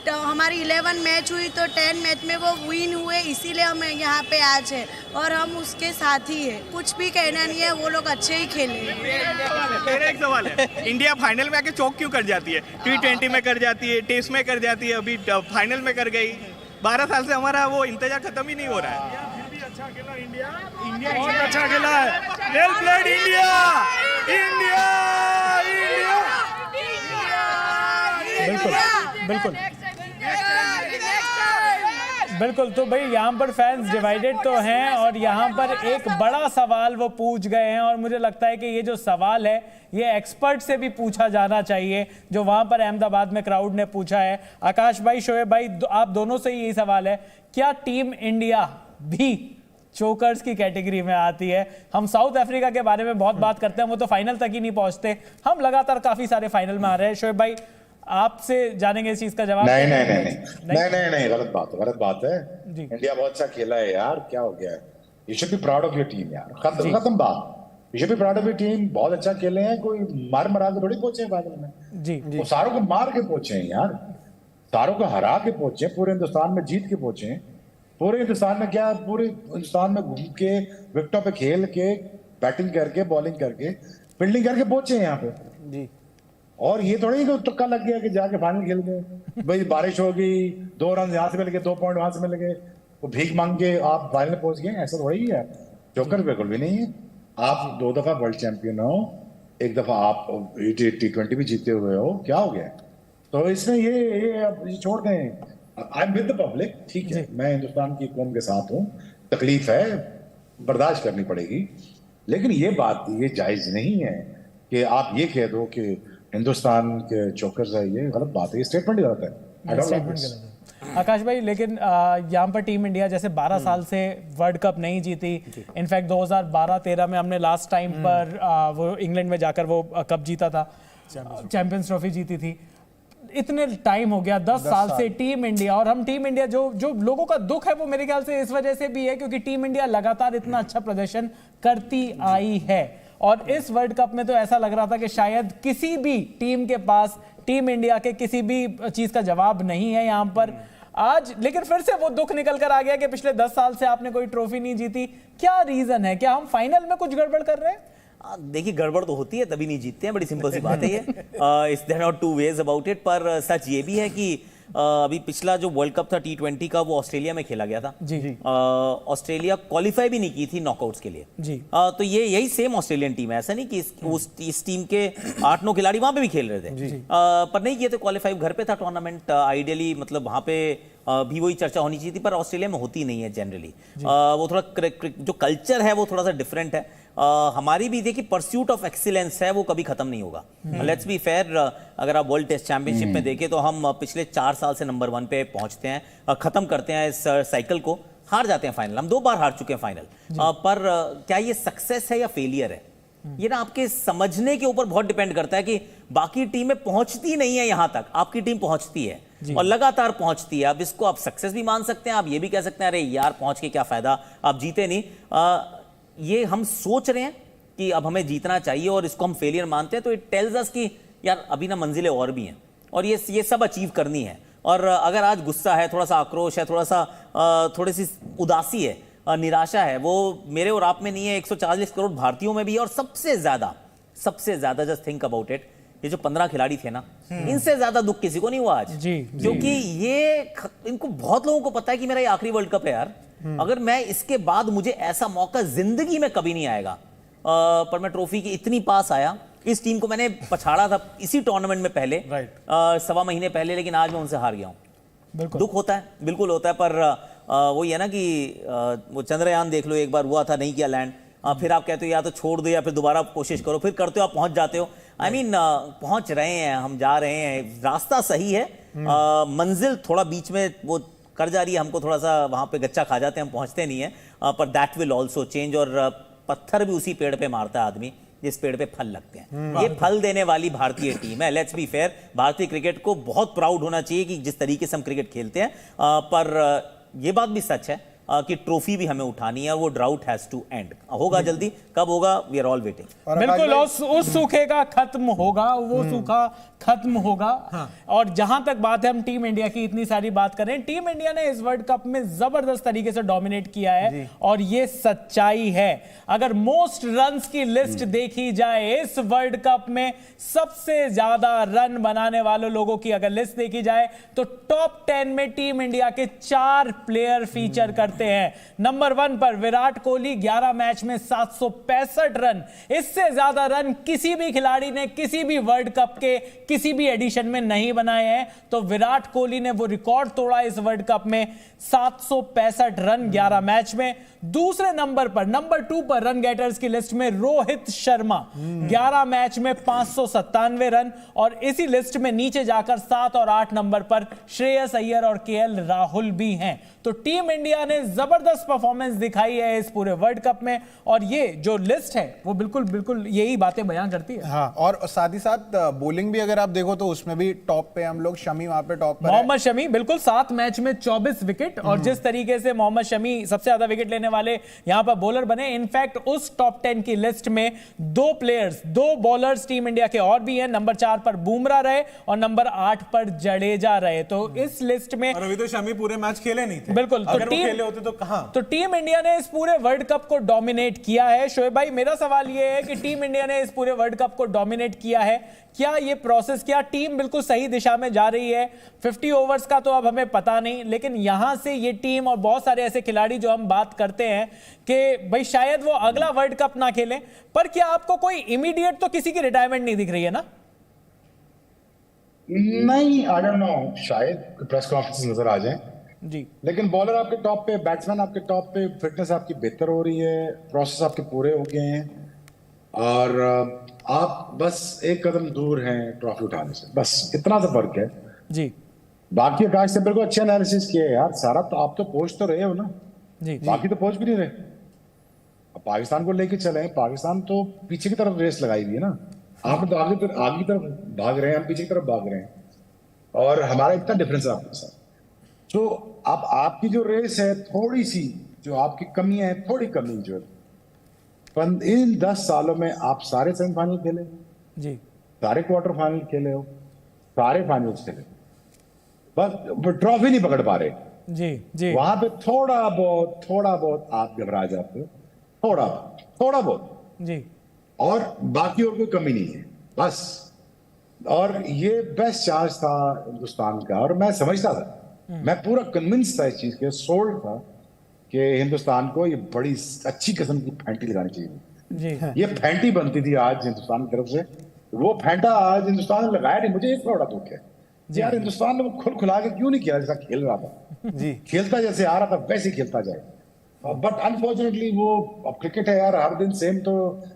हमारी 11 मैच हुई तो 10 मैच में वो विन हुए, इसीलिए हम यहाँ पे आज है और हम उसके साथ ही है। कुछ भी कहना नहीं है, वो लोग अच्छे ही खेले। मेरा एक सवाल है, इंडिया फाइनल में आके चौक क्यों कर जाती है? T20 में कर जाती है, टेस्ट में कर जाती है, अभी फाइनल में कर गई। 12 साल से हमारा वो इंतजार खत्म ही नहीं हो रहा है। फिर भी अच्छा खेला इंडिया बहुत अच्छा खेला है। Well played India. बिल्कुल। तो भाई यहाँ पर फैंस डिवाइडेड तो हैं, और यहाँ पर एक बड़ा सवाल वो पूछ गए हैं, और मुझे लगता है कि ये जो सवाल है ये एक्सपर्ट से भी पूछा जाना चाहिए, जो वहाँ पर अहमदाबाद में क्राउड ने पूछा है। आकाश भाई, शोएब भाई, आप दोनों से यही सवाल है, क्या टीम इंडिया भी चोकर्स की कैटेगरी में आती है? हम साउथ अफ्रीका के बारे में बहुत बात करते हैं, वो तो फाइनल तक ही नहीं पहुंचते, हम लगातार काफी सारे फाइनल में आ रहे हैं। शोएब भाई, आपसे जानेंगे इस चीज का जवाब। नहीं, गलत बात है। इंडिया बहुत अच्छा खेला है यार, क्या हो गया है? You should be proud of your team यार, खत्म बात। You should be proud of your team, बहुत अच्छा खेले हैं, कोई मार के थोड़ी पहुंचे हैं फाइनल में। जी, वो सारों को मार के पहुंचे हैं यार, सारों को हरा के पहुंचे, पूरे हिंदुस्तान में जीत के पहुंचे, पूरे हिंदुस्तान में क्या, पूरे हिंदुस्तान में घूम के, विकेटों पे खेल के, बैटिंग करके, बॉलिंग करके, फील्डिंग करके पहुंचे हैं यहाँ पे जी। और ये थोड़ी कि तुक्का लग गया कि जाके फाइनल खेल गए, भाई बारिश हो गई, 2 रन यहाँ से मिल गए, 2 पॉइंट वहां से मिल गए, वो भीख मांग के आप फाइनल पहुंच गए, ऐसा थोड़ी है। जोकर बिल्कुल भी नहीं है। आप 2 दफा वर्ल्ड चैंपियन हो, 1 दफा आप T20 भी जीते हुए हो, क्या हो गया? तो इसमें ये छोड़ दें। I am with the public, ठीक है, मैं हिंदुस्तान की कौम के साथ हूँ, तकलीफ है, बर्दाश्त करनी पड़ेगी, लेकिन ये बात ये जायज नहीं है कि आप ये कह दो कि हिंदुस्तान के चोकर्स है, ये गलत बात है, ये स्टेटमेंट गलत है। I don't like this. Akash भाई, लेकिन यहाँ पर टीम इंडिया जैसे 12 साल से वर्ल्ड कप नहीं जीती, इनफैक्ट 2012-13 में हमने लास्ट टाइम पर वो इंग्लैंड में जाकर वो कप जीता था, चैंपियंस ट्रॉफी जीती थी। इतने टाइम हो गया, 10 साल से टीम इंडिया, और हम टीम इंडिया जो लोगों का दुख है वो मेरे ख्याल से इस वजह से भी है क्योंकि टीम इंडिया लगातार इतना अच्छा प्रदर्शन करती आई है, और इस वर्ल्ड कप में तो ऐसा लग रहा था कि शायद किसी भी टीम के पास टीम इंडिया के किसी भी चीज का जवाब नहीं है यहाँ पर आज। लेकिन फिर से वो दुख निकल कर आ गया कि पिछले 10 साल से आपने कोई ट्रॉफी नहीं जीती। क्या रीजन है? क्या हम फाइनल में कुछ गड़बड़ कर रहे हैं? देखिए, गड़बड़ तो होती है तभी नहीं जीतते हैं, बड़ी सिंपल सी बात है ये। It's there not to wage about it. पर सच ये भी है कि अभी पिछला जो वर्ल्ड कप था T20 का, वो ऑस्ट्रेलिया में खेला गया था जी। ऑस्ट्रेलिया क्वालिफाई भी नहीं की थी नॉकआउट्स के लिए जी। तो ये यही सेम ऑस्ट्रेलियन टीम है, ऐसा नहीं कि इस टीम के 8-9 खिलाड़ी वहां पे भी खेल रहे थे पर नहीं किए थे क्वालिफाई। घर पे था टूर्नामेंट, आइडियली मतलब वहां पे भी वही चर्चा होनी चाहिए थी, पर ऑस्ट्रेलिया में होती नहीं है जनरली। वो थोड़ा जो कल्चर है वो थोड़ा सा डिफरेंट है। हमारी भी देखिए परस्यूट ऑफ एक्सीलेंस है, वो कभी खत्म नहीं होगा। लेट्स बी फेयर, अगर आप वर्ल्ड टेस्ट चैंपियनशिप में देखें तो हम पिछले 4 साल से नंबर 1 पे पहुंचते हैं, खत्म करते हैं इस साइकिल को, हार जाते हैं फाइनल। हम 2 बार हार चुके हैं फाइनल, पर क्या ये सक्सेस है या फेलियर है, ये ना आपके समझने के ऊपर बहुत डिपेंड करता है कि बाकी टीमें पहुंचती नहीं है यहां तक, आपकी टीम पहुंचती है और लगातार पहुंचती है। अब इसको आप सक्सेस भी मान सकते हैं, आप ये भी कह सकते हैं अरे यार पहुंच के क्या फायदा, आप जीते नहीं। ये हम सोच रहे हैं कि अब हमें जीतना चाहिए और इसको हम फेलियर मानते हैं, तो इट टेल्स अस कि यार अभी ना मंजिलें और भी हैं। और ये सब अचीव करनी है। और अगर आज गुस्सा है, थोड़ा सा आक्रोश है, थोड़ी सी उदासी है, निराशा है, वो मेरे और आप में नहीं है, 140 करोड़ भारतीयों में भी है। और सबसे ज्यादा जस्ट थिंक अबाउट इट, ये जो 15 खिलाड़ी थे ना, इनसे ज्यादा दुख किसी को नहीं हुआ आज। क्योंकि इनको बहुत लोगों को पता है कि मेरा ये आखिरी वर्ल्ड कप है यार, अगर मैं इसके बाद मुझे ऐसा मौका जिंदगी में कभी नहीं आएगा। पर मैं ट्रॉफी की इतनी पास आया, इस टीम को मैंने पछाड़ा था इसी टूर्नामेंट में पहले, 1.25 महीने पहले, लेकिन आज मैं उनसे हार गया हूं। दुख होता है, बिल्कुल होता है, पर वो ये ना कि वो चंद्रयान देख लो, एक बार हुआ था, नहीं किया लैंड, फिर आप कहते हो या तो छोड़ दो या फिर दोबारा कोशिश करो, फिर करते हो, आप पहुंच जाते हो। आई मीन पहुंच रहे हैं, हम जा रहे हैं, रास्ता सही है, मंजिल थोड़ा बीच में वो कर जा रही है, हमको थोड़ा सा वहां पे गच्चा खा जाते हैं, हम पहुंचते नहीं है, पर दैट विल ऑल्सो चेंज। और पत्थर भी उसी पेड़ पे मारता है आदमी जिस पेड़ पे फल लगते हैं। ये फल देने वाली भारतीय टीम है। लेट्स बी फेयर, भारतीय क्रिकेट को बहुत प्राउड होना चाहिए कि जिस तरीके से हम क्रिकेट खेलते हैं, पर ये बात भी सच है कि ट्रॉफी भी हमें उठानी है और वो ड्राउट हैज टू एंड। होगा जल्दी, कब होगा, वी आर ऑल वेटिंग। बिल्कुल, उस सूखे का खत्म होगा, वो सूखा खत्म होगा। हाँ। और जहां तक बात है, हम टीम इंडिया की इतनी सारी बात कर रहे हैं, टीम इंडिया ने इस वर्ल्ड कप में जबरदस्त तरीके से डोमिनेट किया है और ये सच्चाई है। अगर मोस्ट रन्स की लिस्ट देखी जाए इस वर्ल्ड कप में, सबसे ज्यादा रन बनाने वाले लोगों की अगर लिस्ट देखी जाए तो टॉप 10 में टीम इंडिया के 4 प्लेयर फीचर करते हैं। नंबर 1 पर विराट कोहली, 11 मैच में 765 रन। इससे ज्यादा रन किसी भी खिलाड़ी ने किसी भी वर्ल्ड कप के किसी भी एडिशन में नहीं बनाए हैं, तो विराट कोहली ने वो रिकॉर्ड तोड़ा इस वर्ल्ड कप में, 765 रन 11 मैच में। दूसरे नंबर पर, नंबर 2 पर रन गेटर्स की लिस्ट में रोहित शर्मा, 11 मैच में 597 रन। और इसी लिस्ट में नीचे जाकर 7 और 8 नंबर पर श्रेयस अय्यर और केएल राहुल भी हैं। तो टीम इंडिया ने जबरदस्त परफॉर्मेंस दिखाई है इस पूरे वर्ल्ड कप में, और ये जो लिस्ट है वो बिल्कुल यही बातें बयां करती है। हाँ, और साथ ही साथ बॉलिंग भी अगर आप देखो तो उसमें भी टॉप पे हम लोग, शमी वहां पे टॉप पर, मोहम्मद शमी बिल्कुल 7 मैच में 24 विकेट। और जिस तरीके से मोहम्मद शमी सबसे ज्यादा विकेट लेने वाले यहां पर बॉलर बने, इनफैक्ट उस टॉप 10 की लिस्ट में 2 बॉलर्स टीम इंडिया के और भी हैं। नंबर 4 पर बुमराह रहे और नंबर 8 पर जडेजा रहे। तो इस लिस्ट में अभी तो शमी पूरे मैच खेले नहीं थे, बिल्कुल, अगर वो खेले होते तो कहां। तो टीम इंडिया ने इस पूरे वर्ल्ड कप को डोमिनेट किया है। शोएब भाई, मेरा सवाल यह है कि टीम इंडिया ने इस पूरे वर्ल्ड कप को डोमिनेट किया है, क्या ये प्रोसेस, क्या टीम बिल्कुल सही दिशा में जा रही है? 50 ओवर्स का तो अब हमें पता नहीं, लेकिन यहां से ये टीम और बहुत सारे ऐसे खिलाड़ी जो हम बात करते हैं कि भाई शायद वो अगला वर्ल्ड कप ना खेलें, पर क्या आपको कोई इमीडिएट तो किसी की रिटायरमेंट नहीं दिख रही है ना? नहीं, आई डोंट नो, शायद प्रेस कॉन्फ्रेंस नजर आ जाए जी, लेकिन बॉलर आपके टॉप पे, बैट्समैन आपके टॉप पे, फिटनेस आपकी बेहतर हो रही है, प्रोसेस आपके पूरे हो गए हैं और आप बस एक कदम दूर हैं ट्रॉफी उठाने से, बस इतना सा फर्क है जी। बाकी आकाश से बिल्कुल अच्छे एनालिसिस किए यार, सारा तो आप तो पहुंच तो रहे हो ना जी, बाकी तो पहुंच भी नहीं रहे। अब पाकिस्तान को लेके चले, पाकिस्तान तो पीछे की तरफ रेस लगाई हुई है ना, आप तो आगे की तरफ भाग रहे हैं, हम पीछे की तरफ भाग रहे हैं और हमारा इतना डिफरेंस है आपके साथ। तो अब आपकी जो रेस है, थोड़ी सी जो आपकी कमियां हैं, थोड़ी कमी जो है, इन 10 सालों में आप सारे सेमीफाइनल खेले जी, सारे क्वार्टर फाइनल खेले हो, सारे फाइनल्स खेले, बस ट्रॉफी नहीं पकड़ पा रहे जी जी। वहां पे थोड़ा बहुत आप घबरा जाते हो, थोड़ा बहुत जी, और बाकी और कोई कमी नहीं है बस। और ये बेस्ट चांस था हिंदुस्तान का, और मैं समझता था, मैं पूरा कन्विंस था इस चीज के, सोल्ड था कि हिंदुस्तान को ये बड़ी अच्छी किस्म की फैंटी लगानी चाहिए जी। ये फैंटी बनती थी आज हिंदुस्तान की तरफ से, वो फैंटा आज हिंदुस्तान ने लगाया नहीं। मुझे एक बड़ा दुख है यार, हिंदुस्तान ने वो खुला के क्यों नहीं किया जैसा खेल रहा था जी, खेलता जैसे आ रहा था वैसे ही खेलता जाए। बट अनफॉर्चुनेटली वो, अब क्रिकेट है यार, हर दिन सेम तो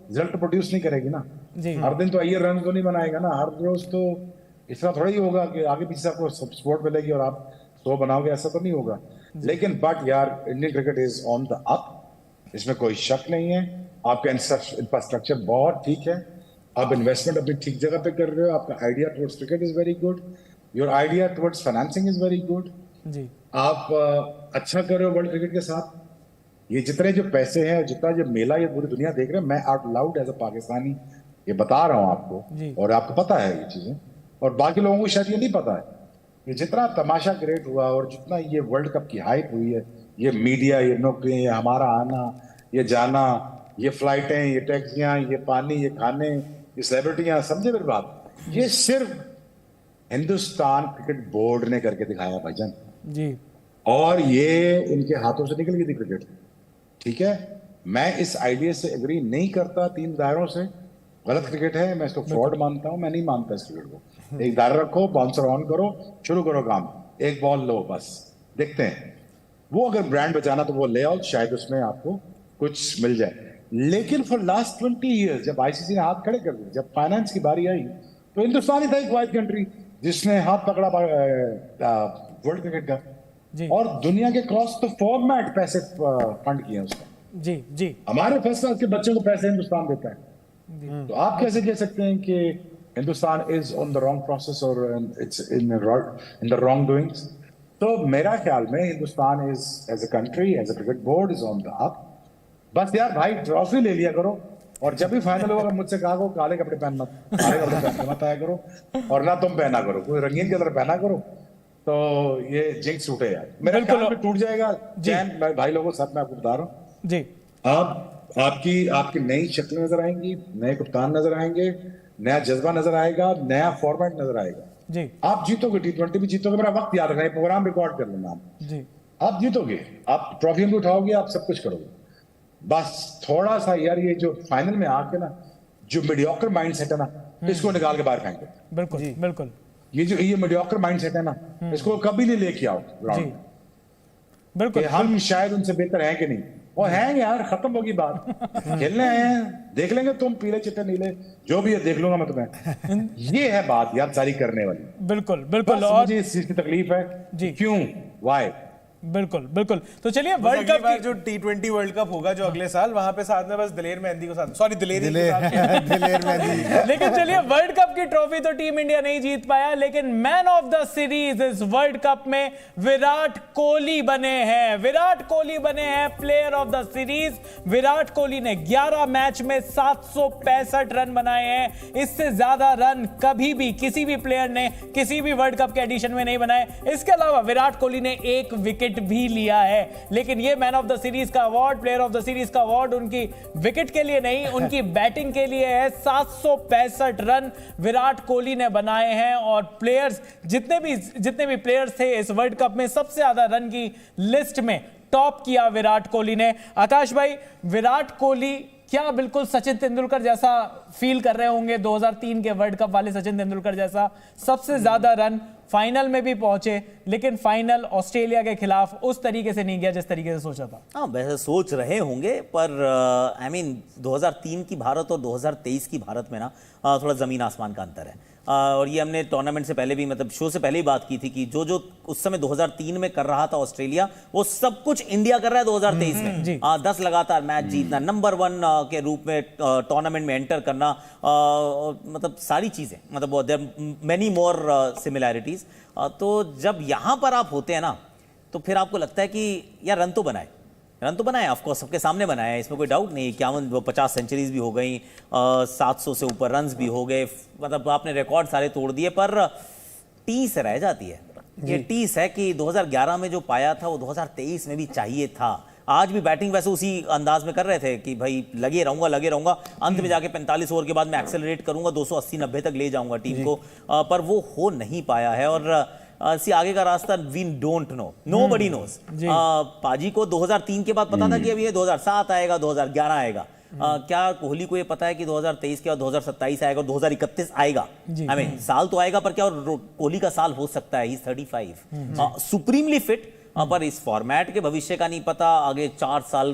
रिजल्ट प्रोड्यूस नहीं करेगी ना जी। हर दिन तो अय्यर रन तो नहीं बनाएगा ना, हर रोज तो इस तरह थोड़ा ही होगा कि आगे पीछे आपको सपोर्ट मिलेगी और आप 100 बनाओगे, ऐसा तो नहीं होगा। लेकिन बट यार, Indian cricket is on the up, इसमें कोई शक नहीं है। आपका इंफ्रास्ट्रक्चर बहुत ठीक है, आप इन्वेस्टमेंट अपनी ठीक जगह पे कर रहे हो, आपका idea towards cricket is very good, your idea towards financing is very good जी। आप अच्छा कर रहे हो वर्ल्ड क्रिकेट के साथ। ये जितने जो पैसे हैं, जितना जो मेला ये पूरी दुनिया देख रहे हैं, मैं out loud as a Pakistani ये बता रहा हूँ आपको, और आपको पता है ये चीजें, और बाकी लोगों को शायद ये नहीं पता है कि जितना तमाशा क्रिएट हुआ और जितना ये वर्ल्ड कप की हाइप हुई है, ये मीडिया, ये नौकरियां, ये हमारा आना, ये जाना, ये फ्लाइटें, ये टैक्सियां, ये पानी, ये खाने, ये सेलिब्रिटियां, समझे मेरी बात, ये सिर्फ हिंदुस्तान क्रिकेट बोर्ड ने करके दिखाया भाईजान जी। और ये इनके हाथों से निकल गई थी क्रिकेट। ठीक है, मैं इस आइडिया से एग्री नहीं करता, 3 दायरों से गलत क्रिकेट है, मैं इसको फ्रॉड मानता हूं, मैं नहीं मानता इस क्रिकेट को। एक दायरा रखो, बाउंसर ऑन करो, शुरू करो काम, एक बॉल लो, बस देखते हैं। वो अगर ब्रांड बचाना तो वो ले आओ, शायद उसमें आपको कुछ मिल जाए। लेकिन फॉर लास्ट 20 ईयर्स जब आईसीसी ने हाथ खड़े कर दिए, जब फाइनेंस की बारी आई, तो हिंदुस्तान ही था एक वाइड कंट्री जिसने हाथ पकड़ा वर्ल्ड क्रिकेट का जी। और दुनिया के क्रॉस तो फॉर्मेट पैसे फंड किए उसका। जी जी। हमारे फर्स्ट क्लास के बच्चों को पैसे हिंदुस्तान देता है, तो आप कैसे कह सकते हैं कि Hindustan is on the wrong process और it's in the wrong doings? तो मेरा ख्याल में Hindustan is as a country, as a cricket board is on the up. बस यार भाई ट्रॉफी ले लिया करो, और जब भी फाइनल होगा मुझसे कहा करो काले कपड़े पहन मत, काले कपड़े पहन के मत आया करो, और ना तुम पहना करो, कोई रंगीन कलर पहना करो, तो ये जिंक्स उठे यार, मेरा ख्याल में टूट जाएगा। जैन भाई लोगों साथ में आपको बता रहा हूँ जी, आपकी नई शक्लें नजर आएंगी, नए कप्तान नजर आएंगे, नया जज्बा नजर आएगा, नया फॉर्मेट नजर आएगा जी। आप जीतोगे, T20 भी जीतोगे, मेरा वक्त याद रखना, प्रोग्राम रिकॉर्ड कर लेना जी। आप जीतोगे, आप ट्रॉफी भी उठाओगे, आप सब कुछ करोगे। बस थोड़ा सा यार ये जो फाइनल में आके ना जो मीडियोकर माइंडसेट है ना, इसको निकाल के बाहर फेंक दो। बिल्कुल बिल्कुल। ये मीडियोकर माइंडसेट है ना, इसको कभी नहीं लेके आओ ग्राउंड में। बिल्कुल, हम शायद उनसे बेहतर हैं कि नहीं, वो हैं यार, खत्म होगी बात। खेलने हैं, देख लेंगे, तुम पीले चिट्टे नीले जो भी है देख लूंगा मैं तुम्हें। ये है बात यार सारी करने वाली। बिल्कुल बिल्कुल। और मुझे इस चीज की तकलीफ है जी, क्यों, वाई। बिल्कुल बिल्कुल। तो चलिए वर्ल्ड कप जो T20 वर्ल्ड कप होगा जो अगले साल, वहां पे साथ में बस दिलेर मेहंदी को साथ, सॉरी दिलेर मेहंदी। लेकिन चलिए वर्ल्ड कप की ट्रॉफी तो टीम इंडिया नहीं जीत पाया, लेकिन मैन ऑफ द सीरीज इस वर्ल्ड कप में विराट कोहली बने हैं। विराट कोहली बने हैं player of the series. Virat Kohli ने 11 मैच में 765 रन बनाए हैं। इससे ज्यादा रन कभी भी किसी भी प्लेयर ने किसी भी वर्ल्ड कप के एडिशन में नहीं बनाए। इसके अलावा विराट कोहली ने 1 विकेट भी लिया है। लेकिन ये मैन ऑफ द सीरीज का award, player of the series का अवार्ड उनकी विकेट के लिए नहीं, उनकी बैटिंग के लिए है। 765 रन विराट कोहली ने बनाए हैं और प्लेयर्स जितने भी प्लेयर्स थे इस वर्ल्ड कप में सबसे ज्यादा रन की लिस्ट में टॉप किया विराट कोहली ने। आकाश भाई, विराट कोहली क्या बिल्कुल सचिन तेंदुलकर जैसा फील कर रहे होंगे? 2003 के वर्ल्ड कप वाले सचिन तेंदुलकर जैसा सबसे ज्यादा रन, फाइनल में भी पहुंचे, लेकिन फाइनल ऑस्ट्रेलिया के खिलाफ उस तरीके से नहीं गया जिस तरीके से सोचा था। हाँ, वैसे सोच रहे होंगे, पर आई मीन 2003 की भारत और 2023 की भारत में ना थोड़ा जमीन आसमान का अंतर है। और ये हमने टूर्नामेंट से पहले भी, मतलब शो से पहले ही बात की थी कि जो उस समय 2003 में कर रहा था ऑस्ट्रेलिया, वो सब कुछ इंडिया कर रहा है 2023 में। 10 लगातार मैच जीतना, नंबर 1 के रूप में टूर्नामेंट में एंटर करना, मतलब सारी चीजें, मतलब देयर मेनी मोर सिमिलैरिटीज। तो जब यहां पर आप होते हैं ना, तो फिर आपको लगता है कि यार रन तो बनाए, ऑफकोर्स सबके सामने बनाए, इसमें कोई डाउट नहीं। 50 सेंचुरीज भी हो गई, 700 से ऊपर रन्स भी हो गए, मतलब आपने रिकॉर्ड सारे तोड़ दिए, पर टीस रह जाती है। ये टीस है कि 2011 में जो पाया था वो 2023 में भी चाहिए था। आज भी बैटिंग वैसे उसी अंदाज में कर रहे थे कि भाई लगे रहूंगा, अंत में जाके 45 ओवर के बाद मैं एक्सेलरेट करूंगा, 280-90 तक ले जाऊंगा टीम को, पर वो हो नहीं पाया है। और आगे का रास्ता we don't know, nobody knows. पाजी को 2003 के बाद पता था कि अब ये 2007 आएगा, 2011 आएगा। क्या कोहली को ये पता है कि 2023 के बाद 2027 आएगा, 2031 आएगा? आई मीन साल तो आएगा, पर क्या और कोहली का साल हो सकता है? ही 35, सुप्रीमली फिट, पर इस फॉर्मेट के भविष्य का नहीं पता। आगे 4 साल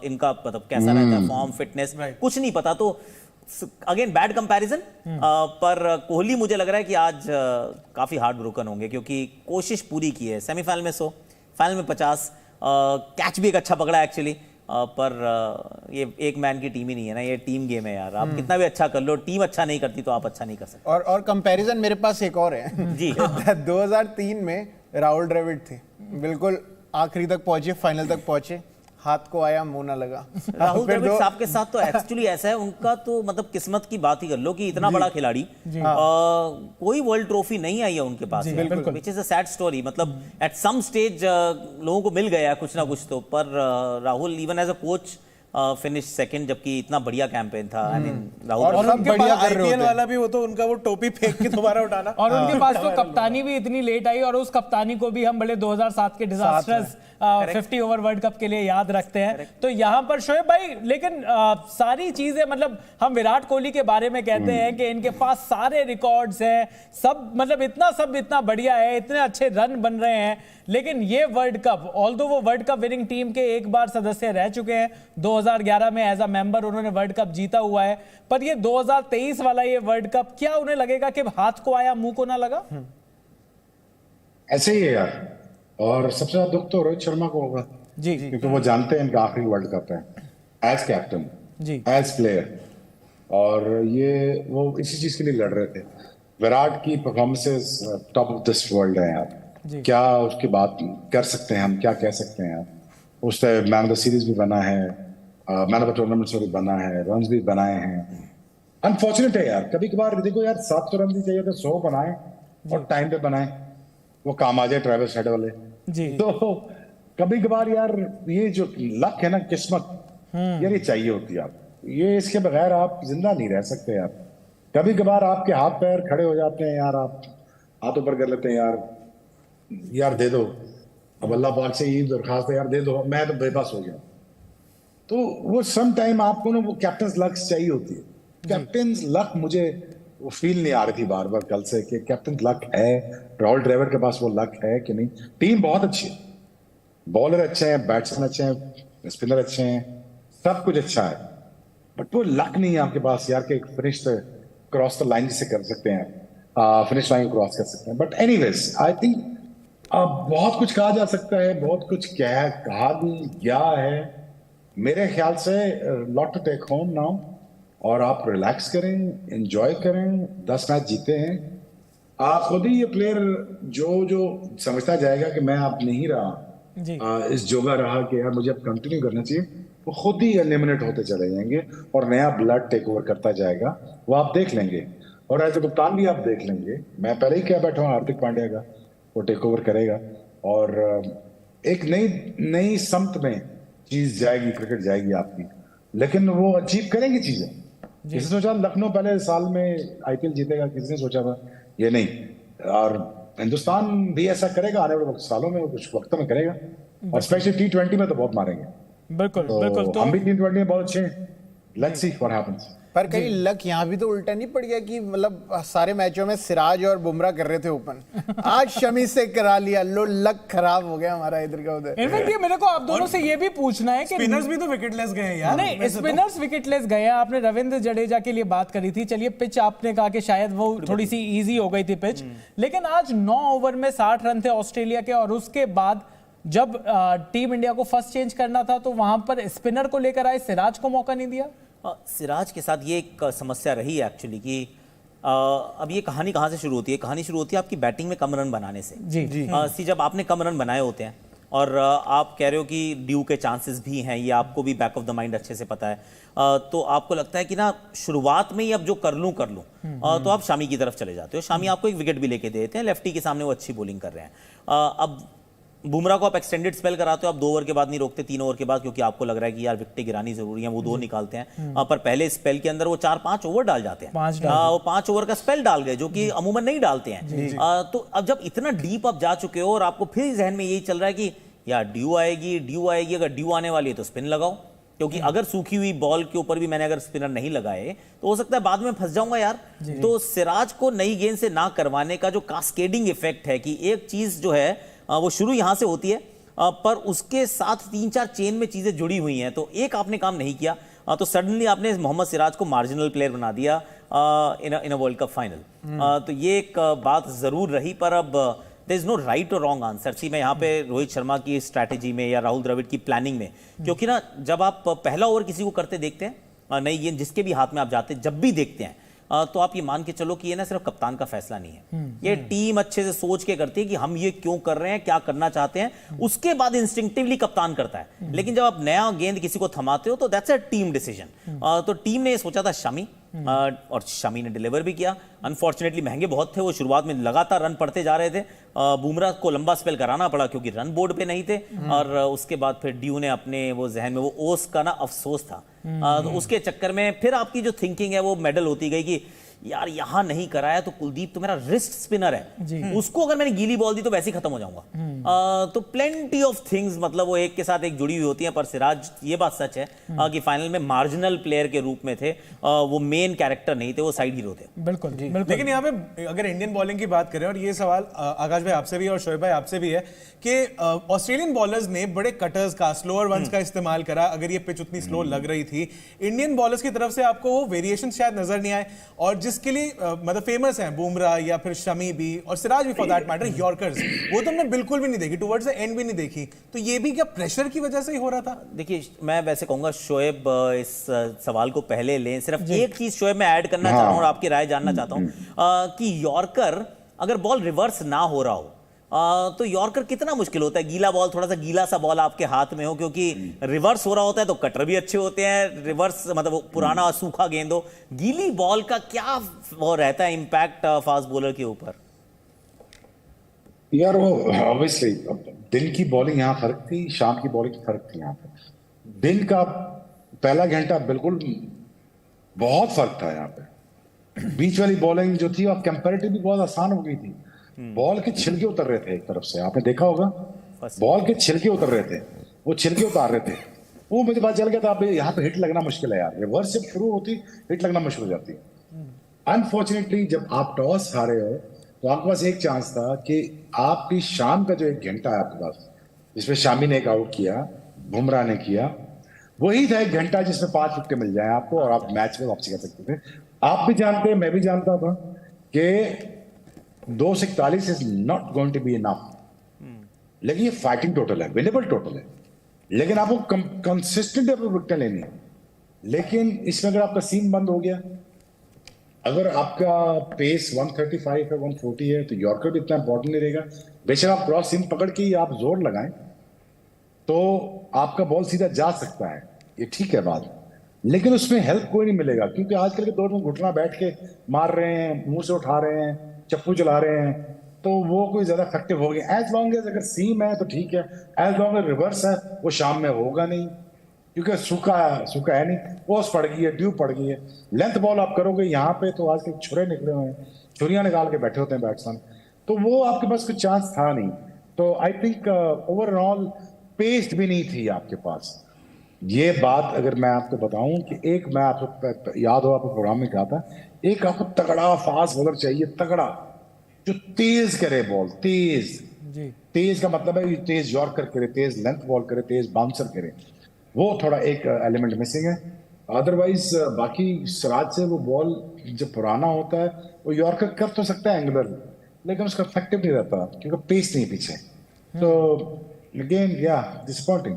इनका मतलब कैसा रहता है, फॉर्म, फिटनेस, कुछ नहीं पता। तो अगेन बैड कंपैरिजन, पर कोहली मुझे लग रहा है कि आज काफी हार्ड ब्रोकन होंगे, क्योंकि कोशिश पूरी की है। सेमीफाइनल में 100, फाइनल में 50, कैच भी एक अच्छा पकड़ा एक्चुअली, पर ये एक मैन की टीम ही नहीं है ना, ये टीम गेम है यार। आप कितना भी अच्छा कर लो, टीम अच्छा नहीं करती तो आप अच्छा नहीं कर सकते। और कंपैरिजन मेरे पास एक और है जी। 2003 में राहुल द्रविड़ थे, बिल्कुल आखिरी तक पहुंचे, फाइनल तक पहुंचे, हाथ को आया मुंह ना लगा। राहुल द्रविड़ साहब के साथ तो एक्चुअली ऐसा है, उनका तो मतलब किस्मत की बात ही कर लो कि इतना बड़ा खिलाड़ी कोई वर्ल्ड ट्रॉफी नहीं आई है उनके पास, which is a sad story. मतलब एट सम स्टेज लोगों को मिल गया कुछ ना कुछ तो, पर Rahul even as a coach finish second, जबकि इतना बढ़िया कैंपेन था। आई मीन राहुल और उनके पास आईपीएल वाला भी वो तो उनका वो टोपी फेंक के दोबारा उठाना और उनके पास तो कप्तानी भी इतनी लेट आई, और उस कप्तानी को भी हम बड़े 2007 के डिजास्टर्स 50 ओवर वर्ल्ड कप के लिए याद रखते हैं। तो यहाँ पर शोएब भाई, लेकिन सारी चीजें मतलब हम विराट कोहली के बारे में कहते हैं कि इनके पास सारे रिकॉर्ड्स हैं, सब मतलब इतना बढ़िया है, इतने अच्छे रन बन रहे हैं, लेकिन ये वर्ल्ड कप, ऑल्दो वो वर्ल्ड कप विनिंग टीम के एक बार सदस्य रह चुके हैं, 2011 में एज अ मेंबर उन्होंने वर्ल्ड कप जीता हुआ है, पर ये 2023 वाला ये वर्ल्ड कप, क्या उन्हें लगेगा कि हाथ को आया मुंह को ना लगा? ऐसे ही है यार, और सबसे ज्यादा दुख तो रोहित शर्मा को होगा जी, क्योंकि वो जानते हैं इनका आखिरी वर्ल्ड कप है एज कैप्टन, जी, एज प्लेयर, और ये वो इसी चीज के लिए लड़ रहे थे। विराट की performances top of this world है यार, क्या उसकी बात कर सकते हैं हम, क्या कह सकते हैं यार। उससे मैन ऑफ द सीरीज भी बना है, मैन ऑफ द टूर्नामेंट भी बना है, रन भी बनाए हैं। अनफॉर्चुनेट है यार, कभी कभार देखो यार 700 रन भी चाहिए तो 100 बनाए और टाइम पे बनाए, वो काम आ जाए ट्रेविस हेड वाले जी। तो कभी कभार यार ये जो लक है ना, किस्मत यार, ये चाहिए होती है आप, ये इसके बगैर आप जिंदा नहीं रह सकते यार। कभी कभार आपके हाथ पैर खड़े हो जाते हैं यार, आप हाथ ऊपर कर लेते हैं यार दे दो, अब अल्लाह पाक से यही दरखास्त है यार दे दो, मैं तो बेबस हो गया। तो वो सम टाइम आपको ना वो कैप्टन लक चाहिए होती है। कैप्टन लक मुझे वो फील नहीं आ रही थी बार बार कल से कि कैप्टन लक है, राहुल द्रविड़ के पास वो लक है कि नहीं। टीम बहुत अच्छी है, बॉलर अच्छे हैं, बैट्समैन अच्छे हैं, स्पिनर अच्छे हैं, सब कुछ अच्छा है, बट वो लक नहीं है आपके पास यार कि फिनिश क्रॉस द लाइन जिसे कर सकते हैं, फिनिश लाइन क्रॉस कर सकते हैं। बट एनीवेज आई थिंक बहुत कुछ कहा जा सकता है, बहुत कुछ कहा भी गया है। मेरे ख्याल से lot to take home now, और आप रिलैक्स करें, एंजॉय करें। 10 मैच जीते हैं, आप खुद ही ये प्लेयर जो समझता जाएगा कि मैं अब नहीं रहा इस जोगा रहा कि यार मुझे अब कंटिन्यू करना चाहिए, वो खुद ही एलिमिनेट होते चले जाएंगे और नया ब्लड टेक ओवर करता जाएगा, वो आप देख लेंगे। और एज ए कप्तान भी आप देख लेंगे, मैं पहले ही क्या बैठा हूँ हार्दिक पांड्या का, वो टेक ओवर करेगा और एक नई समत में चीज जाएगी, क्रिकेट जाएगी आपकी। लेकिन वो अचीव करेंगे चीजें। किसी ने सोचा लखनऊ पहले साल में आईपीएल जीतेगा, किसी ने सोचा था ये नहीं, और हिंदुस्तान भी ऐसा करेगा आने वाले सालों में, कुछ वक्त में करेगा, और स्पेशली T20 में तो बहुत मारेंगे। बिल्कुल तो बिल्कुल, तो हम भी T20 में बहुत अच्छे हैं, लेट्स सी व्हाट हैपेंस। पर कहीं लक यहाँ भी तो उल्टा नहीं पड़ गया कि मतलब सारे मैचों में सिराज और बुमराह कर रहे थे ओपन, आज शमी से करा लिया, लो लक खराब हो गया हमारा इधर का उधर। इनफैक्ट ये मेरे को आप दोनों से ये भी पूछना है कि स्पिनर्स भी तो विकेटलेस गए हैं यार। नहीं, स्पिनर्स विकेटलेस गए हैं। आपने रविंद्र जडेजा के लिए बात करी थी, चलिए पिच आपने कहा कि शायद वो थोड़ी सी इजी हो गई थी पिच, लेकिन आज 9 ओवर में 60 रन थे ऑस्ट्रेलिया के, और उसके बाद जब टीम इंडिया को फर्स्ट चेंज करना था तो वहां पर स्पिनर को लेकर आए, सिराज को मौका नहीं दिया। सिराज के साथ ये एक समस्या रही है एक्चुअली कि अब ये कहानी कहाँ से शुरू होती है? कहानी शुरू होती है आपकी बैटिंग में कम रन बनाने से। जी जब आपने कम रन बनाए होते हैं और आप कह रहे हो कि ड्यू के चांसेस भी हैं, ये आपको भी बैक ऑफ द माइंड अच्छे से पता है, तो आपको लगता है कि ना शुरुआत में ही अब जो कर लूं तो आप शामी की तरफ चले जाते हो। शामी आपको एक विकेट भी लेके देते हैं, लेफ्टी के सामने वो अच्छी बॉलिंग कर रहे हैं। अब बुमराह को आप एक्सटेंडेड स्पेल कराते हो, आप 2 ओवर के बाद नहीं रोकते, 3 ओवर के बाद, क्योंकि आपको लग रहा है कि यार विकेट गिरानी जरूरी है, वो 2 निकालते हैं। पर पहले स्पेल के अंदर वो 4-5 ओवर डाल जाते हैं, वो 5 ओवर का स्पेल डाल गए, जो कि अमूमन नहीं डालते हैं। तो अब जब इतना डीप आप जा चुके हो और आपको फिर जहन में यही चल रहा है कि यार ड्यू आएगी, अगर ड्यू आने वाली है तो स्पिन लगाओ, क्योंकि अगर सूखी हुई बॉल के ऊपर भी मैंने अगर स्पिनर नहीं लगाए तो हो सकता है बाद में फंस जाऊंगा यार। तो सिराज को नई गेंद से ना करवाने का जो कास्केडिंग इफेक्ट है कि एक चीज जो है वो शुरू यहां से होती है, पर उसके साथ 3-4 चेन में चीजें जुड़ी हुई हैं, तो एक आपने काम नहीं किया, तो सडनली आपने मोहम्मद सिराज को मार्जिनल प्लेयर बना दिया इन अ वर्ल्ड कप फाइनल। तो ये एक बात जरूर रही, पर अब देयर इज नो राइट और रॉन्ग आंसर। सी मैं यहाँ पे रोहित शर्मा की स्ट्रैटेजी में या राहुल द्रविड़ की प्लानिंग में, क्योंकि ना जब आप पहला ओवर किसी को करते देखते हैं, नई गेंद जिसके भी हाथ में आप जाते जब भी देखते हैं, तो आप ये मान के चलो कि ये ना सिर्फ कप्तान का फैसला नहीं है, ये टीम अच्छे से सोच के करती है कि हम ये क्यों कर रहे हैं, क्या करना चाहते हैं, उसके बाद इंस्टिंक्टिवली कप्तान करता है। लेकिन जब आप नया गेंद किसी को थमाते हो तो दैट्स अ टीम डिसीजन। तो टीम ने ये सोचा था शमी, और शमी ने डिलीवर भी किया। अनफॉर्चुनेटली महंगे बहुत थे वो, शुरुआत में लगातार रन पड़ते जा रहे थे, बुमराह को लंबा स्पेल कराना पड़ा क्योंकि रन बोर्ड पे नहीं थे, और उसके बाद फिर ड्यू ने अपने वो जहन में वो ओस का ना अफसोस था, तो उसके चक्कर में फिर आपकी जो थिंकिंग है वो मेडल होती गई कि यार यहां नहीं कराया तो कुलदीप तो मेरा रिस्ट स्पिनर है, उसको अगर मैंने गीली बॉल दी तो वैसे ही खत्म हो जाऊंगा। तो प्लेंटी ऑफ थिंग्स, मतलब वो एक के साथ एक जुड़ी हुई होती हैं। पर सिराज, ये बात सच है कि फाइनल में मार्जिनल प्लेयर के रूप में थे, वो मेन कैरेक्टर नहीं थे, वो साइड हीरो थे। बिल्कुल जी। लेकिन यहाँ पे अगर इंडियन बॉलिंग की बात करें, और ये सवाल आकाश भाई आपसे भी और शोएब भाई आपसे भी है कि ऑस्ट्रेलियन बॉलर्स ने बड़े कटर्स का, स्लोअर वंस का इस्तेमाल करा। अगर ये पिच उतनी स्लो लग रही थी, इंडियन बॉलर्स की तरफ से आपको वो वेरिएशन शायद नजर नहीं आए, और जिसके लिए मतलब फेमस हैं बुमराह या फिर शमी भी और सिराज भी फॉर दैट मैटर, यॉर्कर्स, वो तो हमने बिल्कुल भी नहीं देखी, टुवर्ड्स द एंड भी नहीं देखी। तो ये भी क्या प्रेशर की वजह से ही हो रहा था? देखिए, मैं वैसे कहूंगा शोएब इस सवाल को पहले लें। सिर्फ एक चीज शोएब मैं ऐड करना चाह रहा हूं और आपकी राय जानना चाहता हूं कि यॉर्कर अगर बॉल रिवर्स ना हो रहा हो तो यॉर्कर कितना मुश्किल होता है। गीला बॉल, थोड़ा सा गीला सा बॉल आपके हाथ में हो, क्योंकि रिवर्स हो रहा होता है तो कटर भी अच्छे होते हैं, रिवर्स मतलब पुराना सूखा गेंद हो। गीली बॉल का क्या वो रहता है इम्पैक्ट फास्ट बॉलर के ऊपर? यार वो ऑब्वियसली दिन की बॉलिंग यहाँ फर्क थी, शाम की बॉलिंग फर्क थी। यहाँ पे दिन का पहला घंटा बिल्कुल बहुत फर्क था। यहाँ पे बीच वाली बॉलिंग जो थी, कंपैरेटिवली बहुत आसान हो गई थी। बॉल के छिलके उतर रहे थे एक तरफ से, आपने देखा होगा, बॉल के छिलके उतर रहे थे, वो छिलके उतार रहे थे। वो मुझे पता चल गया था, आप यहाँ पे हिट लगना मुश्किल है यार, रिवर्स जब शुरू होती हिट लगना मुश्किल हो जाती है। अनफॉर्चुनेटली जब आप टॉस हारे हो तो आपके पास एक चांस था कि आपकी शाम का जो एक घंटा है आपके पास, जिसमें शामी ने एक आउट किया, बुमराह ने किया, वही था एक घंटा जिसमें 5 विकेट मिल जाए आपको और आप मैच में वापसी कर सकते थे। आप भी जानते हैं, मैं भी जानता था कि 241 is not going to be enough, लेकिन ये फाइटिंग टोटल है, विनेबल टोटल है, लेकिन आपको कंसिस्टेंट अपनी विकेट लेनी है। लेकिन इसमें अगर आपका सीन बंद हो गया, अगर आपका पेस 135 है, 140 है, तो यॉर्कर भी इतना इंपॉर्टेंट नहीं रहेगा। बेशक आप क्रॉस सीम पकड़ के आप जोर लगाएं तो आपका बॉल सीधा जा सकता है, ये ठीक है बात, लेकिन उसमें हेल्प कोई नहीं मिलेगा, क्योंकि आजकल के दौर में घुटना बैठ के मार रहे हैं, मुंह से उठा रहे हैं, चप्पू चला रहे हैं, तो वो कोई ज्यादा इफेक्टिव हो गया। एज लॉन्ग एज अगर सीम है तो ठीक है, एज लॉन्ग एज रिवर्स है वो शाम में होगा नहीं, क्योंकि सूखा है नहीं, ओस पड़ गई है, ड्यू पड़ गई है। लेंथ बॉल आप करोगे यहाँ पे तो आजकल छुरे निकले हुए हैं, छुरियां निकाल के बैठे होते हैं बैट्समैन, तो वो आपके पास कुछ चांस था नहीं। तो आई थिंक ओवरऑल पेस भी नहीं थी आपके पास। ये बात अगर मैं आपको बताऊं कि एक, मैं आपको याद हो आपको प्रोग्राम में कहा था, एक आपको तगड़ा फास्ट बॉलर चाहिए, तगड़ा जो तेज करे बॉल, तेज का मतलब है तेज यॉर्कर करे, तेज लेंथ बॉल करे, तेज बाउंसर करे, वो थोड़ा एक एलिमेंट मिसिंग है। अदरवाइज बाकी सिराज से वो बॉल जब पुराना होता है वो यॉर्कर कर तो सकता है एंगुलर, लेकिन उसका इफेक्टिव नहीं रहता क्योंकि पेस नहीं पीछे। तो अगेन या डिसअपॉइंटिंग,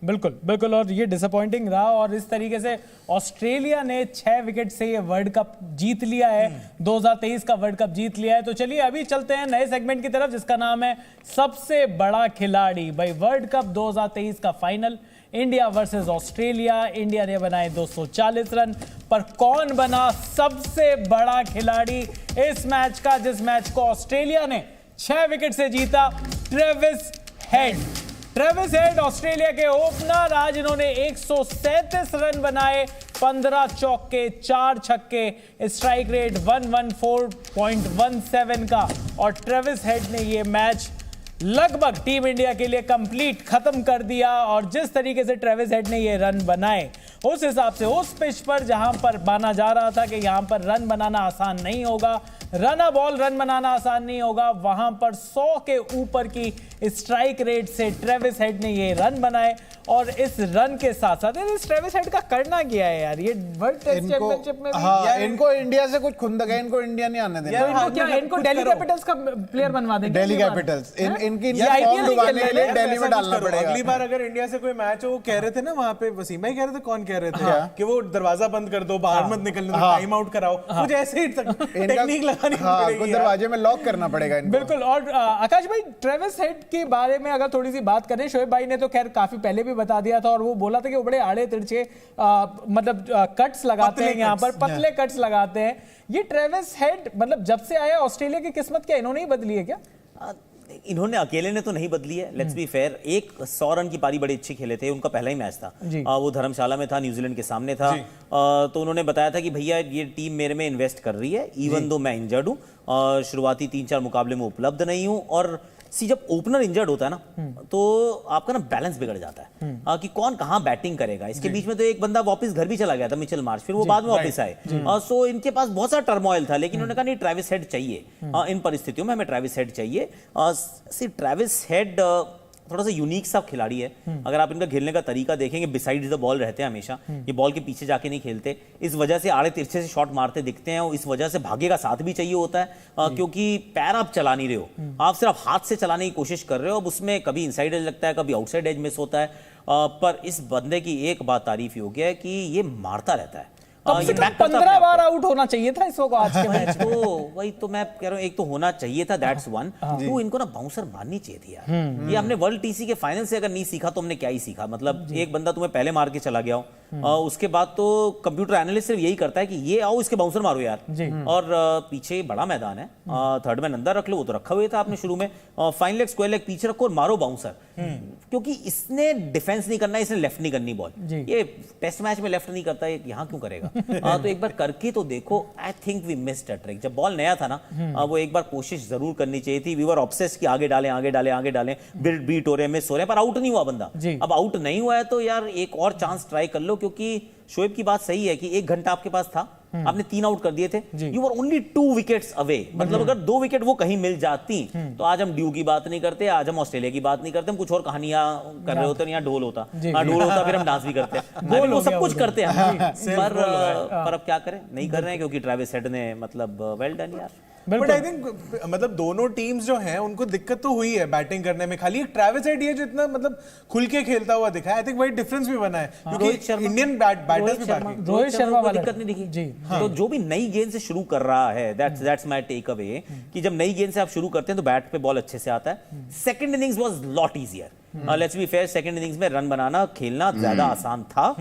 बिल्कुल बिल्कुल, और ये डिसअपॉइंटिंग रहा। और इस तरीके से ऑस्ट्रेलिया ने 6 विकेट से ये वर्ल्ड कप जीत लिया है, 2023 का वर्ल्ड कप जीत लिया है। तो चलिए अभी चलते हैं नए सेगमेंट की तरफ, जिसका नाम है सबसे बड़ा खिलाड़ी। भाई वर्ल्ड कप 2023 का final, India versus Australia. India ने बनाए 240 रन, पर कौन बना सबसे बड़ा खिलाड़ी इस मैच का, जिस मैच को ऑस्ट्रेलिया ने 6 विकेट से जीता? Travis head. Travis head Australia के ओपनर, आज इन्होंने 137 रन बनाए, 15 चौके 4 छक्के, स्ट्राइक रेट 114.17 का। और ट्रेविस हेड ने ये मैच लगभग टीम इंडिया के लिए कंप्लीट खत्म कर दिया। और जिस तरीके से ट्रेविस हेड ने ये रन बनाए, उस हिसाब से उस पिच पर जहां पर माना जा रहा था कि यहां पर रन बनाना आसान नहीं होगा, रन बॉल रन बनाना आसान नहीं होगा, वहां पर 100 के ऊपर की स्ट्राइक रेट से ट्रेविस हेड ने ये रन बनाए और इस रन के साथ साथ इस ट्रेविस हेड का करना क्या है यार, ये वर्ल्ड टेस्ट चैंपियनशिप में भी हाँ, इनको इंडिया से कुछ खुंदक है, इनको इंडिया नहीं आने देना। इनको क्या, इनको दिल्ली कैपिटल्स का प्लेयर बनवा देंगे। दिल्ली कैपिटल्स इनकी फॉर्म डुबाने के लिए दिल्ली में डालना पड़ेगा। अगली बार अगर इंडिया से कोई मैच हो, वो कह रहे थे ना वहां पे, वसीम भाई कह रहे थे, कौन कह रहे थे कि वो दरवाजा बंद कर दो, बाहर मत निकलने दो, टाइम आउट कराओ, कुछ ऐसे ही टेक्निक लगानी पड़ेगी, दरवाजे में लॉक करना पड़ेगा इनको। बिल्कुल। और आकाश भाई, ट्रेविस हेड के बारे में अगर थोड़ी सी बात करें, शोएब भाई ने तो खैर काफी पहले भी बता दिया था, और वो बोला था कि वो बड़े आड़े तिरछे मतलब कट्स लगाते हैं, यहाँ पर पतले कट्स लगाते हैं। ये ट्रेविस हेड मतलब जब से आया ऑस्ट्रेलिया की किस्मत क्या इन्होंने ही बदली है क्या? इन्होंने अकेले ने तो नहीं बदली है, लेट्स बी फेयर। 100 रन की पारी बड़े अच्छे खेले थे, उनका पहला ही मैच था, वो धर्मशाला में था, न्यूजीलैंड के सामने था। तो उन्होंने बताया था कि भैया ये टीम मेरे में इन्वेस्ट कर रही है, इवन दो मैं इंजर्ड हूँ और शुरुआती 3-4 मुकाबले में उपलब्ध नहीं हूँ। और जब ओपनर इंजर्ड होता है ना, तो आपका ना बैलेंस बिगड़ जाता है कि कौन कहां बैटिंग करेगा। इसके बीच में तो एक बंदा वापस घर भी चला गया था, मिचेल मार्श, फिर वो बाद में वापस आए। सो इनके पास बहुत सारा टर्मोइल था, लेकिन उन्होंने कहा नहीं, ट्रेविस हेड चाहिए इन परिस्थितियों में, हमें ट्रेविस हेड चाहिए। ट्रेविस हेड थोड़ा सा यूनिक सा खिलाड़ी है। अगर आप इनका खेलने का तरीका देखेंगे, बिसाइड द बॉल रहते हैं हमेशा, ये बॉल के पीछे जाके नहीं खेलते, इस वजह से आड़े तिरछे से शॉट मारते दिखते हैं, और इस वजह से भागे का साथ भी चाहिए होता है, क्योंकि पैर आप चला नहीं रहे हो, आप सिर्फ हाथ से चलाने की कोशिश कर रहे हो। अब उसमें कभी इनसाइड एज लगता है, कभी आउटसाइड एज मिस होता है, पर इस बंदे की एक बात तारीफ योग्य है कि ये मारता रहता है। कम से कम 15 बार आउट होना चाहिए था इसको आज के मैच। तो वही तो मैं कह रहा हूँ, एक तो होना चाहिए था, दैट्स वन। तो इनको ना बाउंसर मारनी चाहिए थी यार। ये हमने वर्ल्ड टीसी के फाइनल से अगर नहीं सीखा तो हमने क्या ही सीखा। मतलब एक बंदा तुम्हें पहले मार के चला गया हो, उसके बाद तो कंप्यूटर एनालिस्ट सिर्फ यही करता है कि ये आओ इसके बाउंसर मारो यार। और पीछे बड़ा मैदान है, थर्ड मैन अंदर रख लो, वो तो रखा हुआ था आपने शुरू में, फाइन लेग स्क्वायर लेग पीछे रखो और मारो बाउंसर, क्योंकि इसने डिफेंस नहीं करना, इसने लेफ्ट नहीं करनी बॉल। ये टेस्ट मैच में लेफ्ट नहीं करता, ये यहाँ क्यों करेगा? तो एक बार करके तो देखो। I think we missed a trick. जब बॉल नया था ना, वो एक बार कोशिश जरूर करनी चाहिए थी। वी वर ऑब्सेस्ड कि आगे डालें, आगे डालें, आगे डालें, बीट हो रहे, मिस हो रहे, पर आउट नहीं हुआ बंदा। अब आउट नहीं हुआ है तो यार एक और चांस ट्राई कर लो, क्योंकि शोएब की बात सही है कि 1 घंटा आपके पास था, आपने 3 आउट कर दिए थे, you were only 2 wickets away. मतलब अगर 2 विकेट वो कहीं मिल जाती तो आज हम ड्यू की बात नहीं करते, आज हम ऑस्ट्रेलिया की बात नहीं करते, हम कुछ और कहानियां कर रहे होते, यहाँ ढोल होता, ढोल होता, फिर हम डांस भी करते हैं, वो सब कुछ करते हैं। पर अब क्या करें, नहीं कर रहे हैं, क्योंकि ट्रेविस हेड ने मतलब वेल डन यार। बट आई थिंक मतलब दोनों टीम्स जो हैं उनको दिक्कत तो हुई है बैटिंग करने में। खाली एक ट्रेविस हेड ही है जो इतना मतलब खुल के खेलता हुआ दिखा है। आई थिंक वही डिफरेंस भी बना है, क्योंकि इंडियन बैटर्स भी बाकी। रोहित शर्मा को दिक्कत नहीं दिखी जी। तो जो भी नई गेंद से शुरू कर रहा है, दैट्स माय टेक अवे, कि जब नई गेंद से आप शुरू करते हैं तो बैट पे बॉल अच्छे से आता है। Second innings was lot easier, let's be fair. Second innings में रन बनाना, खेलना ज्यादा आसान था,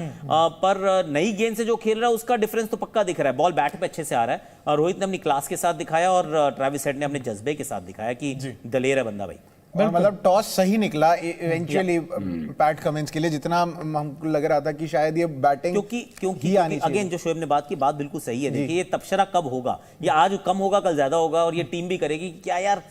पर नई गेंद से जो खेल रहा है उसका डिफरेंस तो पक्का दिख रहा है। बॉल बैट पे अच्छे से आ रहा है, और रोहित ने अपनी क्लास के साथ दिखाया और ट्रेविस हेड ने अपने जज्बे के साथ दिखाया कि दलेर है बंदा भाई। मतलब टॉस सही निकला इवेंचुअली पैट कमिंस के लिए, जितना हमको लग रहा था कि शायद ये बैटिंग क्योंकि अगेन जो शोएब ने बात की, बात बिल्कुल सही है। देखिए ये तबशरा कब होगा, ये आज कम होगा कल ज्यादा होगा, और ये टीम भी करेगी क्या यार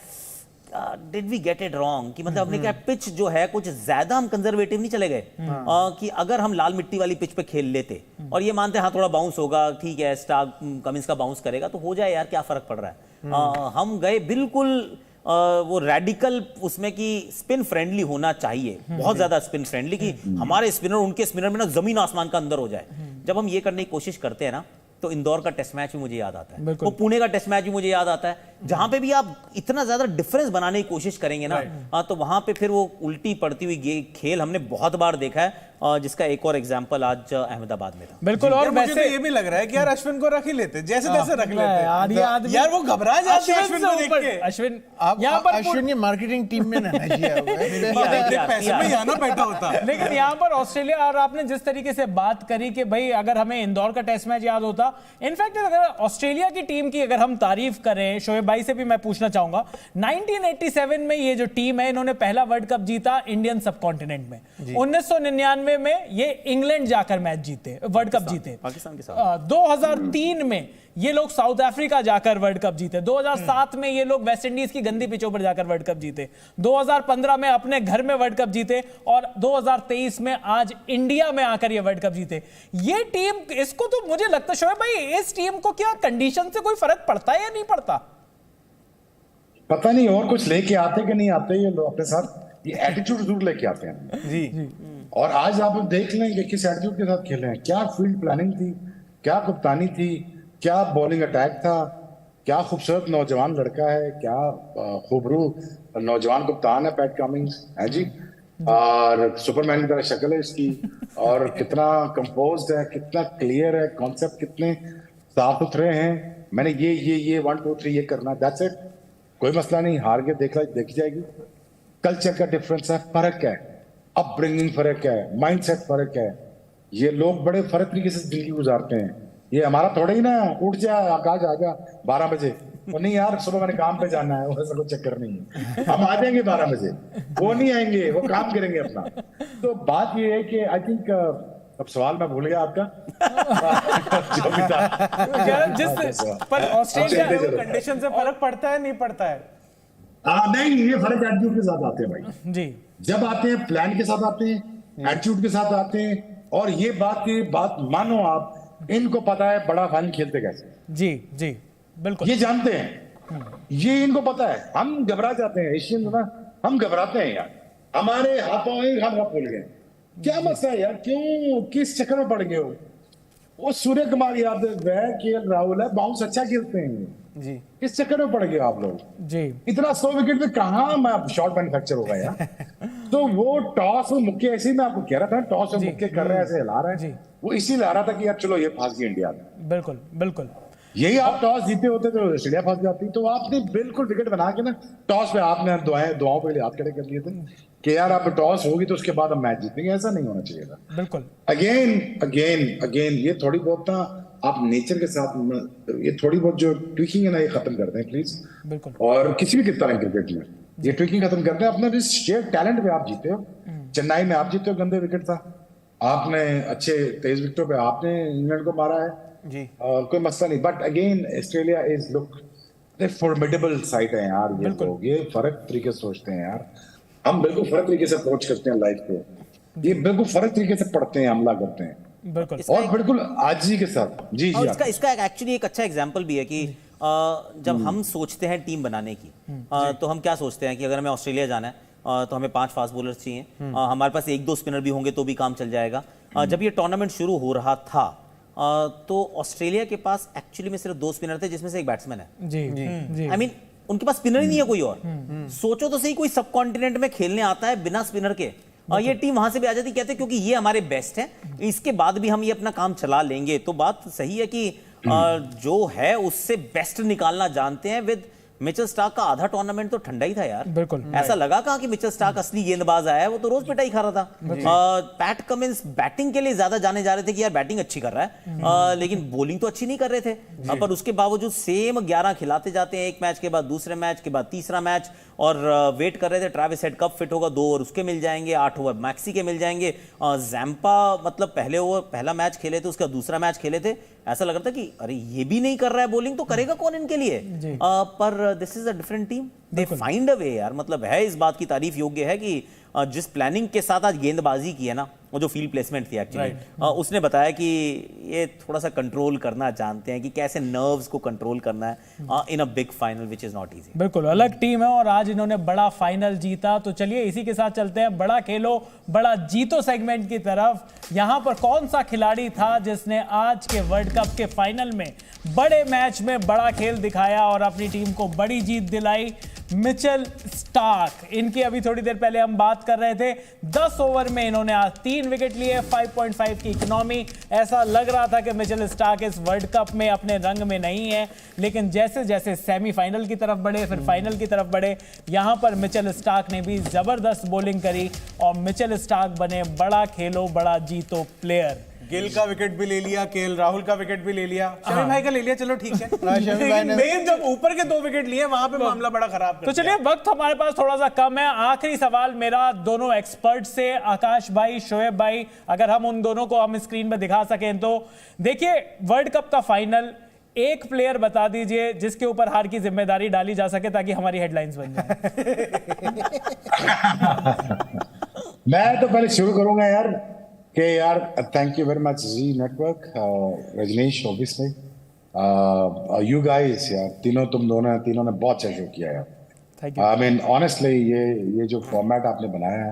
did we get it wrong, कि मतलब हमने क्या पिच जो है कुछ ज्यादा हम कंजर्वेटिव नहीं चले गए, कि अगर हम लाल मिट्टी वाली पिच पे खेल लेते और ये मानते हाँ थोड़ा बाउंस होगा, ठीक है स्टार्क कमिंस का बाउंस करेगा तो हो जाए यार, क्या फर्क पड़ रहा है। हम गए बिल्कुल वो रेडिकल उसमें कि स्पिन फ्रेंडली होना चाहिए, बहुत ज्यादा स्पिन फ्रेंडली, कि हमारे स्पिनर उनके स्पिनर में ना जमीन आसमान का अंदर हो जाए। जब हम ये करने की कोशिश करते हैं ना, तो इंदौर का टेस्ट मैच भी मुझे याद आता है, वो पुणे का टेस्ट मैच भी मुझे याद आता है, जहां पे भी आप इतना ज्यादा डिफरेंस बनाने की कोशिश करेंगे ना, तो वहां पे फिर वो उल्टी पड़ती हुई खेल हमने बहुत बार देखा है, जिसका एक और एग्जांपल आज अहमदाबाद में था। बिल्कुल। और मुझे तो ये भी लग रहा है कि यार अश्विन को रख ही लेते, जैसे तैसे रख लेते यार, वो घबरा जाते हैं अश्विन को देख के। अश्विन यहाँ पर अश्विन ये मार्केटिंग टीम में पैसे में यहाँ ना बैठा होता। लेकिन यहाँ पर ऑस्ट्रेलिया, और आपने जिस तरीके से बात करी कि भाई अगर हमें इंदौर का टेस्ट मैच याद होता, इनफैक्ट अगर ऑस्ट्रेलिया की टीम की अगर हम तारीफ करें, शोएब भाई से भी मैं पूछना चाहूंगा, 1987 में ये जो टीम है इन्होंने पहला वर्ल्ड कप जीता इंडियन सब कॉन्टिनेंट में। 1999 में ये इंग्लैंड जाकर मैच जीते, वर्ल्ड कप जीते पाकिस्तान के साथ। 2003 में ये लोग साउथ अफ्रीका जाकर वर्ल्ड कप जीते। 2007 में ये लोग वेस्ट इंडीज की गंदी पिचों पर जाकर वर्ल्ड कप जीते। 2015 में अपने घर में वर्ल्ड कप जीते, और 2023 में आज इंडिया में आकर ये वर्ल्ड कप जीते। ये टीम, इसको तो मुझे लगता है शोएब भाई, इस टीम को क्या कंडीशन से कोई फर्क पड़ता है या नहीं पड़ता? पता नहीं और कुछ लेके आते कि नहीं आते ये लोग अपने साथ, ये एटीट्यूड जरूर लेके आते हैं जी। और आज आप देख लें कि किस एटीट्यूड के साथ खेले हैं, क्या फील्ड प्लानिंग थी, क्या कप्तानी थी, क्या बॉलिंग अटैक था, क्या खूबसूरत नौजवान लड़का है, क्या खूबरू नौजवान कप्तान है पैट कमिंस है जी, और सुपरमैन की तरह शक्ल है इसकी, और कितना कंपोज्ड है, कितना क्लियर है, कॉन्सेप्ट कितने साफ सुथरे हैं। मैंने ये 1 2 3 ये करना, दैट्स इट, कोई मसला नहीं, हार के देखी जाएगी। कल्चर का डिफरेंस है, फर्क है, अपब्रिंगिंग फर्क है, माइंडसेट फर्क है। ये लोग बड़े फर्क तरीके से जिंदगी गुजारते हैं, ये हमारा थोड़ा ही ना उठ जा आकाश आ जा 12 बजे, वो नहीं यार सुबह मैंने काम पे जाना है, वैसा कोई चक्कर नहीं है, हम आ जाएंगे 12 बजे, वो नहीं आएंगे, वो काम करेंगे अपना। तो बात ये है कि आई थिंक अब सवाल मैं भूल गया आपका जो भी था। जिस पर ऑस्ट्रेलिया कंडीशन से फर्क पड़ता है नहीं पड़ता है? नहीं, ये फर्क एटीट्यूड के साथ आते हैं भाई जी, जब आते हैं प्लान के साथ आते हैं, एटीट्यूड के साथ आते हैं, और ये बात मानो आप, इनको पता है बड़ा फाइनल खेलते कैसे। जी जी बिल्कुल, ये जानते हैं, ये इनको पता है। हम घबरा जाते हैं एशियन ना, हम घबराते हैं यार, हमारे हाथों में हम भूल गए क्या मसला है यार, क्यों किस चक्कर में पड़ गए हो। वो सूर्य कुमार यादव है, केएल राहुल है, बाउंस अच्छा खेलते हैं जी, किस चक्कर में पड़ गए आप लोग जी। इतना 100 विकेट में कहाँ मैं शॉर्ट मैन्युफैक्चर होगा यार। तो वो टॉस और मुक्के, ऐसे ही मैं आपको कह रहा था, टॉस और मुक्के कर रहे हैं, ऐसे हिला रहे हैं, वो इसी ला रहा था कि यार चलो ये फांस गई इंडिया में। बिल्कुल बिल्कुल, यही आप टॉस जीते होते तो ऑस्ट्रेलिया फंस जाती। तो आपने बिल्कुल विकेट बना के ना टॉस पे आपने दुआओं पे हाथ खड़े कर लिए थे कि यार अब टॉस होगी तो उसके बाद हम मैच जीतेंगे, ऐसा नहीं होना चाहिए था। बिल्कुल, अगेन ये थोड़ी बहुत ना आप नेचर के साथ, ये थोड़ी बहुत जो ट्विकिंग है ना, ये खत्म कर दें प्लीज। बिल्कुल, और किसी भी तरह क्रिकेट में ये ट्विकिंग खत्म कर दें। अपना जिस शेयर टैलेंट पे आप जीते हो, चेन्नई में आप जीते हो, गंदे विकेट था, आपने अच्छे तेज विकेटों पे आपने इंग्लैंड को मारा है जी, कोई मसला नहीं। But again Australia is look formidable side है यार, ये लोग ये फर्क तरीके से सोचते हैं यार, हम बिल्कुल फर्क तरीके से अप्रोच करते हैं लाइफ को, ये बिल्कुल फर्क तरीके से पढ़ते हैं, हमला करते हैं, बिल्कुल, और बिल्कुल आजी के साथ। जी जी, इसका एक्चुअली एक अच्छा एग्जांपल भी है कि जब हम सोचते हैं टीम बनाने की, तो हम क्या सोचते हैं कि अगर हमें ऑस्ट्रेलिया जाना है तो हमें 5 फास्ट बॉलर्स चाहिए, हमारे पास 1-2 स्पिनर भी होंगे तो भी काम चल जाएगा। जब ये टूर्नामेंट शुरू हो रहा था तो ऑस्ट्रेलिया के पास एक्चुअली में सिर्फ 2 स्पिनर थे, जिसमें से एक बैट्समैन है। जी जी, आई मीन उनके पास स्पिनर ही नहीं है कोई और। सोचो तो सही, कोई सब कॉन्टिनेंट में खेलने आता है बिना स्पिनर के, और ये टीम वहां से भी आ जाती, कहते हैं क्योंकि ये हमारे बेस्ट है, इसके बाद भी हम ये अपना काम चला लेंगे। तो बात सही है कि जो है उससे बेस्ट निकालना जानते हैं। विद मिचेल स्टार्क का आधा टूर्नामेंट तो ठंडा ही था यार, बिल्कुल, ऐसा लगा कहा कि मिचेल स्टार्क असली गेंदबाज आया है, वो तो रोज पिटाई खा रहा था। पैट कमिंस बैटिंग के लिए ज्यादा जाने जा रहे थे कि यार बैटिंग अच्छी कर रहा है, लेकिन बॉलिंग तो अच्छी नहीं कर रहे थे। पर उसके बावजूद सेम 11 खिलाते जाते हैं, एक मैच के बाद दूसरे मैच के बाद तीसरा मैच, और वेट कर रहे थे ट्रेविस हेड कब फिट होगा, 2 ओवर उसके मिल जाएंगे, 8 ओवर मैक्सी के मिल जाएंगे। जैम्पा मतलब पहला मैच खेले थे, उसका दूसरा मैच खेले थे, ऐसा लग रहा था कि अरे ये भी नहीं कर रहा है बॉलिंग, तो करेगा कौन इनके लिए। पर this is a different team, they find a way यार। मतलब है, इस बात की तारीफ योग्य है कि जिस प्लानिंग के साथ आज गेंदबाजी की है ना, वो जो फील्ड प्लेसमेंट थी एक्चुअली, उसने बताया कि ये थोड़ा सा कंट्रोल करना जानते हैं कि कैसे नर्व्स को कंट्रोल करना है in a big final which is not easy. बिल्कुल अलग टीम है और आज इन्होंने बड़ा फाइनल जीता। तो चलिए इसी के साथ चलते हैं बड़ा खेलो बड़ा जीतो सेगमेंट की तरफ। यहां पर कौन सा खिलाड़ी था जिसने आज के वर्ल्ड कप के फाइनल में बड़े मैच में बड़ा खेल दिखाया और अपनी टीम को बड़ी जीत दिलाई? Mitchell Starc. इनकी अभी थोड़ी देर पहले हम बात कर रहे थे, 10 ओवर में इन्होंने आज 3 विकेट लिए, 5.5 की इकोनॉमी। ऐसा लग रहा था कि मिचेल स्टार्क इस वर्ल्ड कप में अपने रंग में नहीं है, लेकिन जैसे जैसे सेमीफाइनल की तरफ बढ़े, फिर फाइनल की तरफ बढ़े, यहां पर मिचेल स्टार्क ने भी जबरदस्त बॉलिंग करी और मिचेल स्टार्क बने बड़ा खेलो बड़ा जीतो प्लेयर। गिल का विकेट भी ले लिया, केएल राहुल का विकेट भी ले लिया, शमी भाई का ले लिया, चलो ठीक है। लेकिन मेन जब ऊपर के 2 विकेट लिए वहां पे मामला बड़ा खराब कर। तो चलिए वक्त हमारे पास थोड़ा सा कम है, आखिरी सवाल मेरा दोनों एक्सपर्ट से, आकाश भाई, शोएब भाई, अगर हम उन दोनों को हम स्क्रीन पर दिखा सकें तो। देखिए वर्ल्ड कप का फाइनल, एक प्लेयर बता दीजिए जिसके ऊपर हार की जिम्मेदारी डाली जा सके ताकि हमारी हेडलाइंस बन जाए। मैं तो पहले शुरू करूंगा यार कि यार thank you very much Zee network, Rajneesh obviously, you guys यार, तीनों ने बहुत अच्छा शो किया यार। आई मीन ऑनेस्टली ये जो फॉर्मेट आपने बनाया है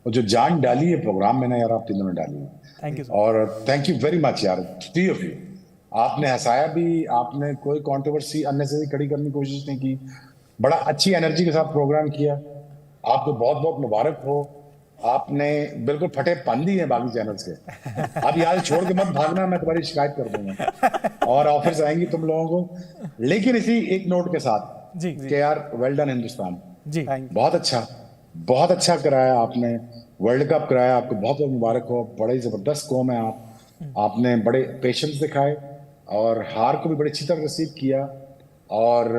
और जो जान डाली है प्रोग्राम में ना यार, आप तीनों ने डाली है। थैंक यू और थैंक यू वेरी मच यार, थ्री ऑफ यू। आपने हंसाया भी, आपने कोई कंट्रोवर्सी अननेसेसरी खड़ी करने की कोशिश नहीं की, बड़ा अच्छी एनर्जी के साथ प्रोग्राम किया। आपको बहुत बहुत मुबारक हो, आपने बिल्कुल फटे पंदी हैं बाकी चैनल्स के। अब यार छोड़ के मत भागना, मैं तुम्हारी शिकायत कर दूंगा और ऑफिस आएंगी तुम लोगों को। लेकिन इसी एक नोट के साथ जी कि यार वेल डन हिंदुस्तान, जी बहुत अच्छा कराया आपने, वर्ल्ड कप कराया, आपको बहुत बहुत मुबारक हो। बड़े जबरदस्त कौम है आपने बड़े पेशेंस दिखाए और हार को भी बड़ी अच्छी तरह रिसीव किया। और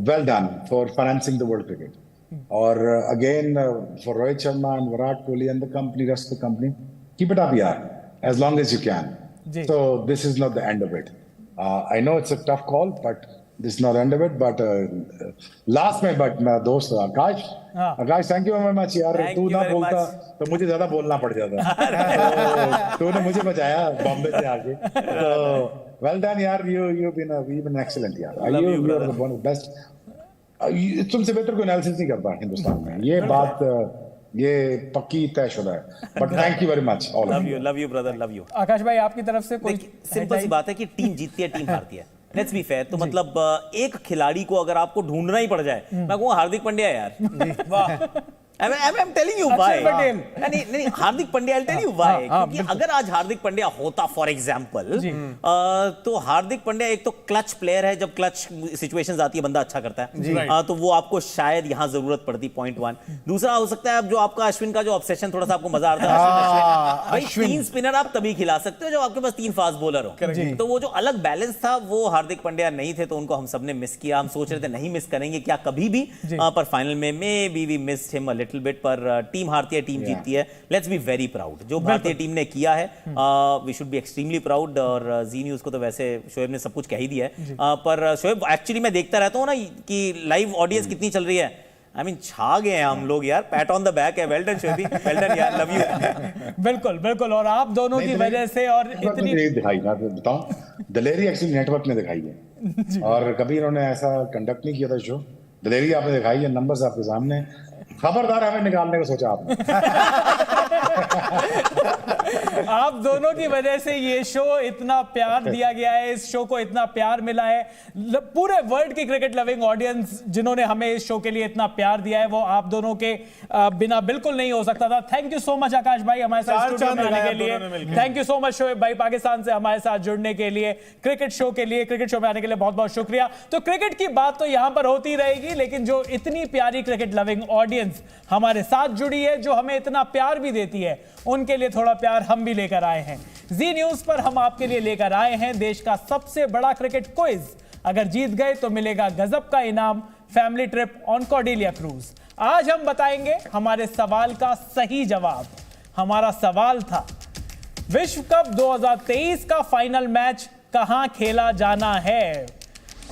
well done for financing the world cricket. और again for Rohit Sharma and Virat Kohli and the company, rest of the company, keep it up यार, as long as you can. So this is not the end of it. I know it's a tough call but this is not end of it. But last में मेरा दोस्त Akash, thank you very much यार। तू ना बोलता तो मुझे ज्यादा बोलना पड़ जाता। तो तूने मुझे बचाया बॉम्बे से आके। तो वेल डन यार, you've been excellent यार। You are one of the best। तुमसे बेहतर कोई एनालिसिस नहीं करता हिंदुस्तान में, ये बात ये पक्की तयशुदा है। But thank you very much all of you. Love you brother, love you. Akash भाई आपकी तरफ से कोई सिंपल सी बात है कि टीम जीतती है, टीम हारती है। Let's be fair. तो मतलब एक खिलाड़ी को अगर आपको ढूंढना ही पड़ जाए, मैं कहूँगा हार्दिक पांड्या यार। वाह, I'm telling you why। नहीं, Hardik Pandya, I'll tell you why। क्योंकि अगर आज हार्दिक पांड्या होता फॉर एग्जांपल, तो हार्दिक पांड्या एक तो क्लच प्लेयर है, जब क्लच सिचुएशंस आती है बंदा अच्छा करता है, तो वो आपको शायद यहां जरूरत पड़ती, पॉइंट 1। दूसरा हो सकता है अब जो आपका अश्विन का जो ऑब्सेशन, थोड़ा सा आपको मजा आता है। भाई 3 स्पिनर आप तभी खिला सकते हो जब आपके पास 3 फास्ट बॉलर हो। तो वो जो अलग बैलेंस था वो हार्दिक पांड्या नहीं थे, तो उनको हम सबने मिस किया। हम सोच रहे थे नहीं मिस करेंगे क्या कभी भी, पर फाइनल में may be we missed him a little bit. पर टीम हारती है, टीम जीतती है। लेट्स बी वेरी प्राउड जो भारतीय टीम ने किया है। We should be extremely proud. और जी न्यूज को तो वैसे शोएब ने सब कुछ कह ही दिया है। पर शोएब, एक्चुअली मैं देखता रहता हूँ ना कि लाइव ऑडियंस कितनी चल रही है। I mean, छा गए हैं हम लोग यार। पैट ऑन द बैक है। वेल डन शोएबी, वेल डन यार, लव यू। बिल्कुल बिल्कुल। और आप दोनों की वजह से और इतनी दिखाई ना बताऊं, दलेरी एक्चुअली नेटवर्क ने दिखाई है और कभी इन्होंने ऐसा कंडक्ट नहीं किया था शो। दलेरी आपने दिखाई है, नंबर्स आपके सामने। खबरदार हमें निकालने को सोचा आपने। आप दोनों की वजह से ये शो इतना प्यार दिया गया है, इस शो को इतना प्यार मिला है। पूरे वर्ल्ड की क्रिकेट लविंग ऑडियंस जिन्होंने हमें इस शो के लिए इतना प्यार दिया है, वो आप दोनों के बिना बिल्कुल नहीं हो सकता था। थैंक यू सो मच आकाश भाई हमारे साथ स्टूडियो में आने के लिए। Thank you so much Shoaib भाई पाकिस्तान से हमारे साथ जुड़ने के लिए, क्रिकेट शो के लिए, क्रिकेट शो में आने के लिए बहुत बहुत शुक्रिया। तो क्रिकेट की बात तो यहां पर होती रहेगी, लेकिन जो इतनी प्यारी क्रिकेट लविंग ऑडियंस हमारे साथ जुड़ी है, जो हमें इतना प्यार भी देती है, उनके लिए थोड़ा प्यार हम भी लेकर आए हैं। जी न्यूज पर हम आपके लिए लेकर आए हैं देश का सबसे बड़ा क्रिकेट क्विज। अगर जीत गए तो मिलेगा गजब का इनाम, family trip on Cordelia cruise. आज हम बताएंगे हमारे सवाल का सही जवाब। हमारा सवाल था, विश्व कप 2023 का फाइनल मैच कहां खेला जाना है?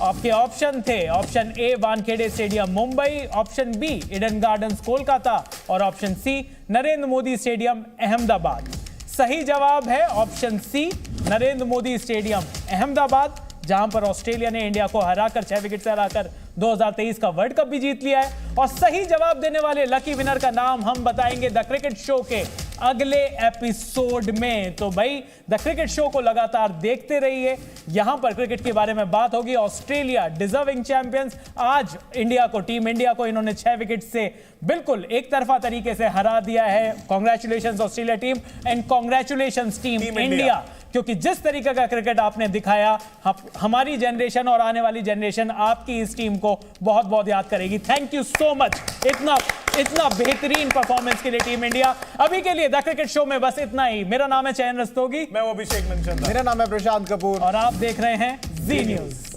आपके ऑप्शन थे, option A Wankhede stadium Mumbai, option B Eden Gardens Kolkata और option C Narendra Modi stadium Ahmedabad. सही जवाब है option C Narendra Modi stadium Ahmedabad, जहां पर ऑस्ट्रेलिया ने इंडिया को हराकर 6 विकेट से हराकर 2023 का वर्ल्ड कप भी जीत लिया है। और सही जवाब देने वाले लकी विनर का नाम हम बताएंगे द क्रिकेट शो के अगले एपिसोड में। तो भाई द क्रिकेट शो को लगातार देखते रहिए, यहां पर क्रिकेट के बारे में बात होगी। ऑस्ट्रेलिया डिजर्विंग चैंपियंस, आज इंडिया को, टीम इंडिया को इन्होंने 6 विकेट से बिल्कुल एक तरफा तरीके से हरा दिया है। Congratulations Australia team and congratulations team India, क्योंकि जिस तरीके का क्रिकेट आपने दिखाया, हमारी जनरेशन और आने वाली जनरेशन आपकी इस टीम को बहुत बहुत याद करेगी। थैंक यू सो मच इतना बेहतरीन परफॉर्मेंस के लिए टीम इंडिया। अभी के लिए द क्रिकेट शो में बस इतना ही। मेरा नाम है चयन रस्तोगी, मैं वो अभिषेक मनचंदा, मेरा नाम है प्रशांत कपूर और आप देख रहे हैं जी न्यूज।